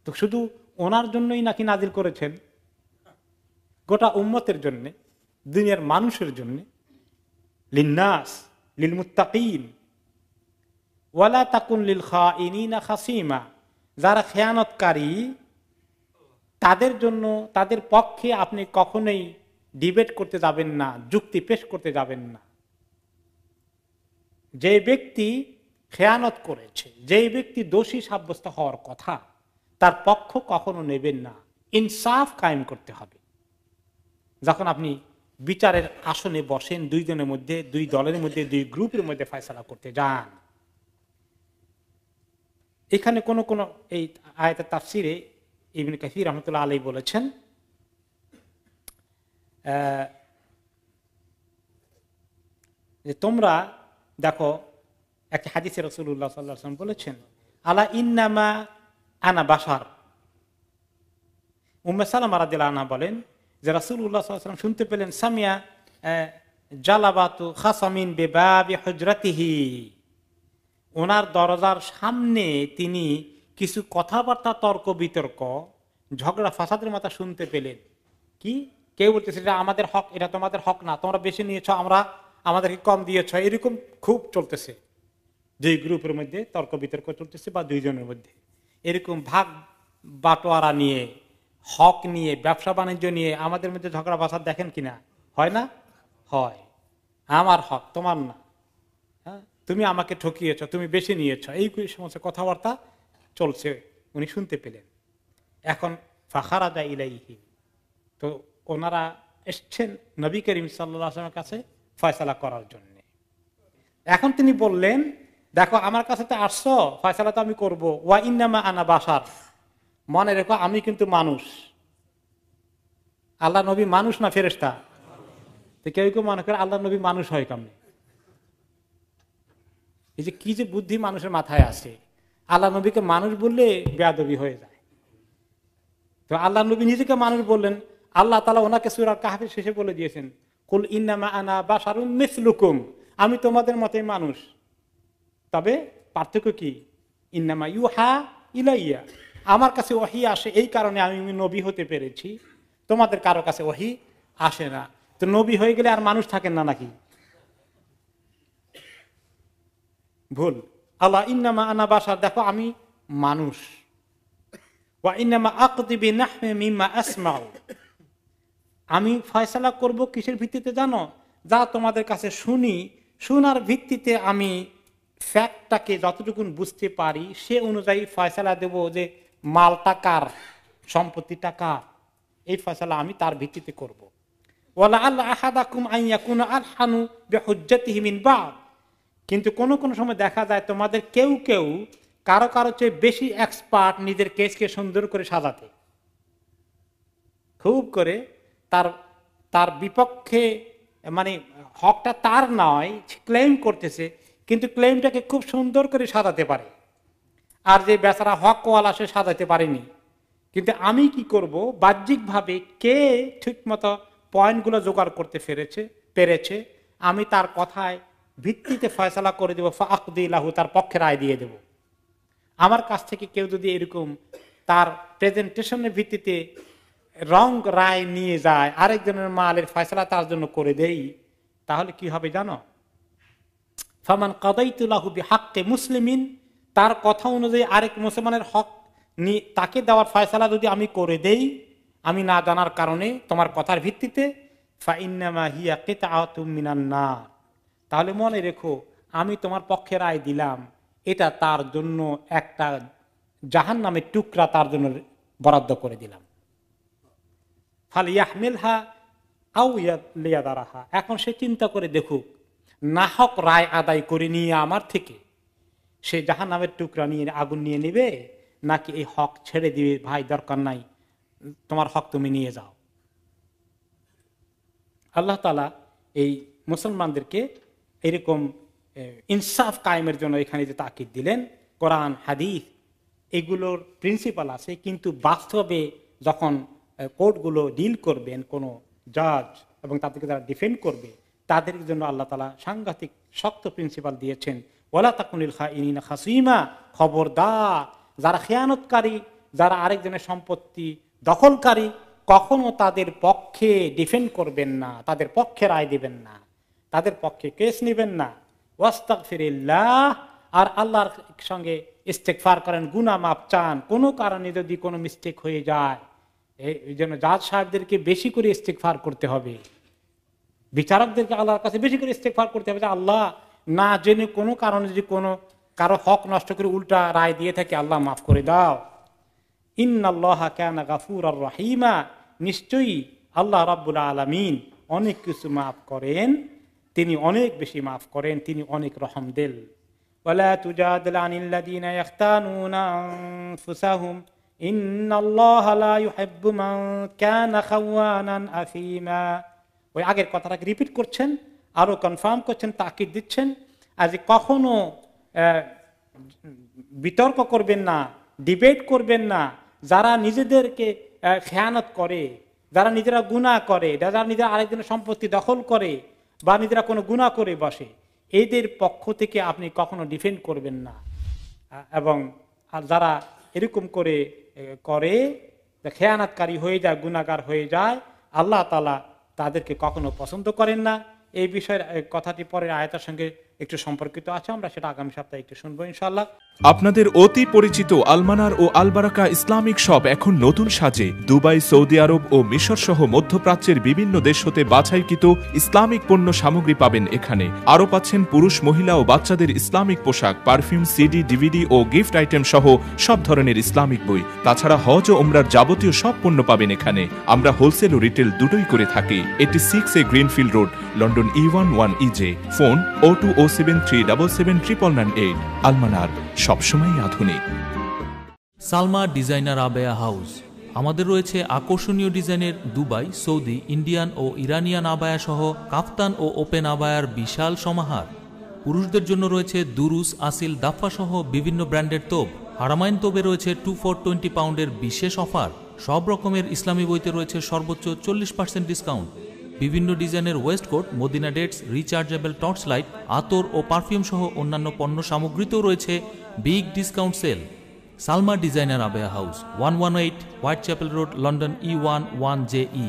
তো শুধু ওনার জন্যই নাকি নাজিল করেছেন? গোটা উম্মতের জন্য, দুনিয়ার মানুষের জন্য। লিন্নাস লিল মুত্তাকিন ওয়ালা তাকুন লিল খাইনিনা খাসীমা, যারা খেয়ানতকারী তাদের জন্য, তাদের পক্ষে আপনি কখনোই ডিবেট করতে যাবেন না, যুক্তি পেশ করতে যাবেন না। যে ব্যক্তি খেয়ানত করেছে, যে ব্যক্তি দোষী সাব্যস্ত হওয়ার কথা, তার পক্ষ কখনো নেবেন না। ইনসাফ কায়েম করতে হবে। যখন আপনি বিচারের আসনে বসেন, দুইজনের মধ্যে, দুই দলের মধ্যে, দুই গ্রুপের মধ্যে ফয়সালা করতে যান। এখানে কোন কোন এই আয়াতের তাফসিরে ইবনে কাসির রাহমাতুল্লাহ আলাইহি বলেছেন, যে তোমরা দেখো, একটা হাদিসে রাসূলুল্লাহ সাল্লাল্লাহু আলাইহি ওয়াসাল্লাম বলেছেন, আলা ইন্নামা আনা বাশার। উম্মে সালামা রাদিয়াল্লাহু আনহা বলেন যে রাসূলুল্লাহ সাল্লাল্লাহু আলাইহি ওয়াসাল্লাম শুনতে পেলেন, সামিয়া জালাবাতু খাসামিন বিবাবি হুজরাতিহি, ওনার দরজার সামনে তিনি কিছু কথাবার্তা, তর্ক বিতর্ক, ঝগড়া ফাসাদের মাথা শুনতে পেলেন। কি? কেউ বলতেছে এটা আমাদের হক, এটা তোমাদের হক না, তোমরা বেশি নিয়েছ, আমরা আমাদেরকে কম দিয়েছ, এরকম খুব চলতেছে। দুই গ্রুপের মধ্যে তর্ক বিতর্ক চলতেছে, বা দুইজনের মধ্যে এরকম ভাগ বাটোয়ারা নিয়ে, হক নিয়ে, ব্যবসা বাণিজ্য নিয়ে আমাদের মধ্যে ঝগড়া ফাসাদ দেখেন কিনা? হয় না? হয়। আমার হক, তোমার না, হ্যাঁ, তুমি আমাকে ঠকিয়েছ, তুমি বেশি নিয়েছ, এই সমস্ত কথাবার্তা চলছে, উনি শুনতে পেলেন। এখন ফাখারাজা ইলাইহি, তো ওনারা এসছেন নবী করিম সাল্লাল্লাহু আলাইহি ওয়াসাল্লামের কাছে ফয়সালা করার জন্য। এখন তিনি বললেন, দেখো আমার কাছে তো আসছো, ফয়সালা তো আমি করবো, ওয়া ইন্নামা আনা বাশার, মনে রেখো আমি কিন্তু মানুষ। আল্লাহ নবী মানুষ না ফেরেশতা? তো কেউ কেউ মনে করে আল্লাহ নবী মানুষ হয় কেমনে? এই যে কি যে বুদ্ধি মানুষের মাথায় আছে, আল্লাহ নবীকে মানুষ বললে বেয়াদবি হয়ে যায়। তো আল্লাহ নবী নিজেকে মানুষ বললেন, আল্লাহ তাআলা ওনাকে সূরা কাহফের শেষে বলে দিয়েছেন, কুল ইন্নামা আনা বাশারুম মিসলুকুম, আমি তোমাদের মতই মানুষ, তবে পার্থক্য কি? ইন্নামা ইউহা ইলাইয়া, আমার কাছে ওহী আসে, এই কারণে আমি নবী হতে পেরেছি, তোমাদের কারো কাছে ওহী আসে না। তো নবী হয়ে গেলে আর মানুষ থাকেন না নাকি? ভুল। আল্লাহ ইন্নামা আনা বাশার, দেখো আমি মানুষ। ওয়া ইন্নামা আকদি বিনাহমি মিম্মা আসমাউ, আমি ফয়সালা করব কিসের ভিত্তিতে জানো? যা তোমাদের কাছে শুনি, শোনার ভিত্তিতে আমি ফ্যাক্টটাকে যতটুকুন বুঝতে পারি সে অনুযায়ী ফয়সালা দেব যে মালটা কার, সম্পত্তিটা কার, এই ফয়সালা আমি তার ভিত্তিতে করব। ওয়ালা আল্লাহ আহাদাকুম আন ইয়াকুনা আলহানু বিহুজ্জাতিহি মিন বা'দ, কিন্তু কোন কোন সময় দেখা যায় তোমাদের কেউ কেউ কারো কারো চেয়ে বেশি এক্সপার্ট নিজের কেসকে সুন্দর করে সাজাতে, খুব করে তার তার বিপক্ষে, মানে হকটা তার নয়, ক্লেম করতেছে, কিন্তু ক্লেমটাকে খুব সুন্দর করে সাজাতে পারে। আর যে বেচারা হকওয়ালা সে সাজাতে পারেনি। কিন্তু আমি কি করব, বাহ্যিকভাবে কে ঠিক মতো পয়েন্টগুলো জোগাড় করতে পেরেছে আমি তার কথায় ভিত্তিতে ফয়সালা করে দেবো, ফাকদি লাহু, তার পক্ষে রায় দিয়ে দেব। আমার কাছ থেকে কেউ যদি এরকম তার প্রেজেন্টেশনের ভিত্তিতে রং রায় নিয়ে যায়, আরেকজনের মালের ফয়সালা তার জন্য করে দেই, তাহলে কি হবে জানো? ফামান কাদাইতু লাহু বিহাক্কি মুসলিমিন, তার কথা অনুযায়ী আরেক মুসলমানের হক তাকে দেওয়ার ফয়সালা যদি আমি করে দেই, আমি না জানার কারণে তোমার কথার ভিত্তিতে, ফাইন্নামা হিয়া কিতআতুম মিনান নার, তাহলে মনে রেখো আমি তোমার পক্ষে রায় দিলাম, এটা তার জন্য একটা জাহান্নামের টুকরা তার জন্য বরাদ্দ করে দিলাম। ফালিয়াহমিলহা আও লিয়াদারাহা, এখন সে চিন্তা করে দেখুক, নাহক রায় আদায় করে নিয়ে আমার থেকে সে জাহান্নামের টুকরা নিয়ে আগুন নিয়ে নেবে, নাকি এই হক ছেড়ে দিবে, ভাই দরকার নাই, তোমার হক তুমি নিয়ে যাও। আল্লাহ তাআলা এই মুসলমানদেরকে এরকম ইনসাফ কায়েমের জন্য এখানে যে তাকিদ দিলেন, কোরআন হাদিস এগুলোর প্রিন্সিপাল আছে, কিন্তু বাস্তবে যখন কোর্টগুলো ডিল করবেন, কোনো জাজ এবং তাদেরকে যারা ডিফেন্ড করবে, তাদের জন্য আল্লাহ তাআলা সাংঘাতিক শক্ত প্রিন্সিপাল দিয়েছেন। ওয়ালা তাকুনিল খাইনিনা খাসিমা, খবরদার যারা খেয়ানতকারী, যারা আরেকজনের সম্পত্তি দখলকারী, কখনো তাদের পক্ষে ডিফেন্ড করবেন না, তাদের পক্ষে রায় দিবেন না, তাদের পক্ষে কেস নেবেন না। ওয়াস্তাগফিরিল্লাহ, আর আল্লাহর সঙ্গে ইস্তেগফার করেন, গুনাহ মাফ চান। কোনো কারণে যদি কোনো মিস্টেক হয়ে যায়, এই জন্য জাজ সাহেবদেরকে বেশি করে ইস্তেগফার করতে হবে, বিচারকদেরকে আল্লাহর কাছে বেশি করে ইস্তেগফার করতে হবে যে আল্লাহ, না জেনে কোনো কারণে যদি কোনো কারো হক নষ্ট করে উল্টা রায় দিয়ে থাকে, আল্লাহ মাফ করে দাও। ইন্নাল্লাহা কানা গাফুরার রহিমা, নিশ্চয়ই আল্লাহ রাব্বুল আলামিন অনেক কিছু মাফ করেন, তিনি অনেক বেশি মাফ করেন, তিনি অনেক রহমদিল। ওয়ালা তুজাদিল আনিল্লাযিনা ইখতানুনা আনফুসাহুম ইন্নাল্লাহা লা ইউহিব্বু মান কানা খাওয়ানান আফিমা। ওই আগের কথাটাকে রিপিট করছেন, আরো কনফার্ম করছেন, তাকিদ দিচ্ছেন, আজ কখনো বিতর্ক করবেন না, ডিবেট করবেন না, যারা নিজেদেরকে খেয়ানত করে, যারা নিজেরা গুনাহ করে, যারা নিজেরা আরেকজনের সম্পত্তি দখল করে বা নিজেরা কোনো গুনাহ করে বসে, এদের পক্ষ থেকে আপনি কখনো ডিফেন্ড করবেন না। এবং যারা এরকম করে খেয়ানতকারী হয়ে যায়, গুনাহগার হয়ে যায়, আল্লাহ তাআলা তাদেরকে কখনো পছন্দ করেন না। এই বিষয়ের কথাটি পরের আয়াতের সঙ্গে একটু সম্পর্কিত আছে, আমরা সেটা আগামী সপ্তাহে একটু শুনবো ইনশাআল্লাহ। আপনাদের অতি পরিচিত আলমানার ও আলবারাকা ইসলামিক শপ এখন নতুন সাজে দুবাই, সৌদি আরব ও মিশর সহ মধ্যপ্রাচ্যের বিভিন্ন দেশ হতে বাছাইকৃত ইসলামিক পণ্য সামগ্রী পাবেন এখানে। আরও পাচ্ছেন পুরুষ, মহিলা ও বাচ্চাদের ইসলামিক পোশাক, পারফিউম, সিডি, ডিভিডি ও গিফট আইটেম সহ সব ধরনের ইসলামিক বই। তাছাড়া হজ ও ওমরার যাবতীয় সব পণ্য পাবেন এখানে। আমরা হোলসেল ও রিটেল দুটোই করে থাকি। 86A greenfield road, London E11 EJ। Phone 0207377998। আলমানার, সবসময় আধুনিক। সালমা ডিজাইনার আবেয়া হাউস, আমাদের রয়েছে আকর্ষণীয় ডিজাইনের দুবাই, সৌদি, ইন্ডিয়ান ও ইরানিয়ান আবায়া সহ কাফতান ও ওপেন আবায়ার বিশাল সমাহার। পুরুষদের জন্য রয়েছে দুরুস, আসিল, দাফা সহ বিভিন্ন ব্র্যান্ডের তোপ। হারামাইন তোপে রয়েছে 2 for 20 পাউন্ডের বিশেষ অফার। সব রকমের ইসলামী বইতে রয়েছে সর্বোচ্চ 40% ডিসকাউন্ট। বিভিন্ন ডিজাইনের waistcoat, Medina dates, rechargeable torch light, আতর ও পারফিউম সহ অন্যান্য পণ্য সামগ্রীতেও রয়েছে big discount sale. Salma Designer আবেয়া House, 118 white chapel Road, London E11 JE।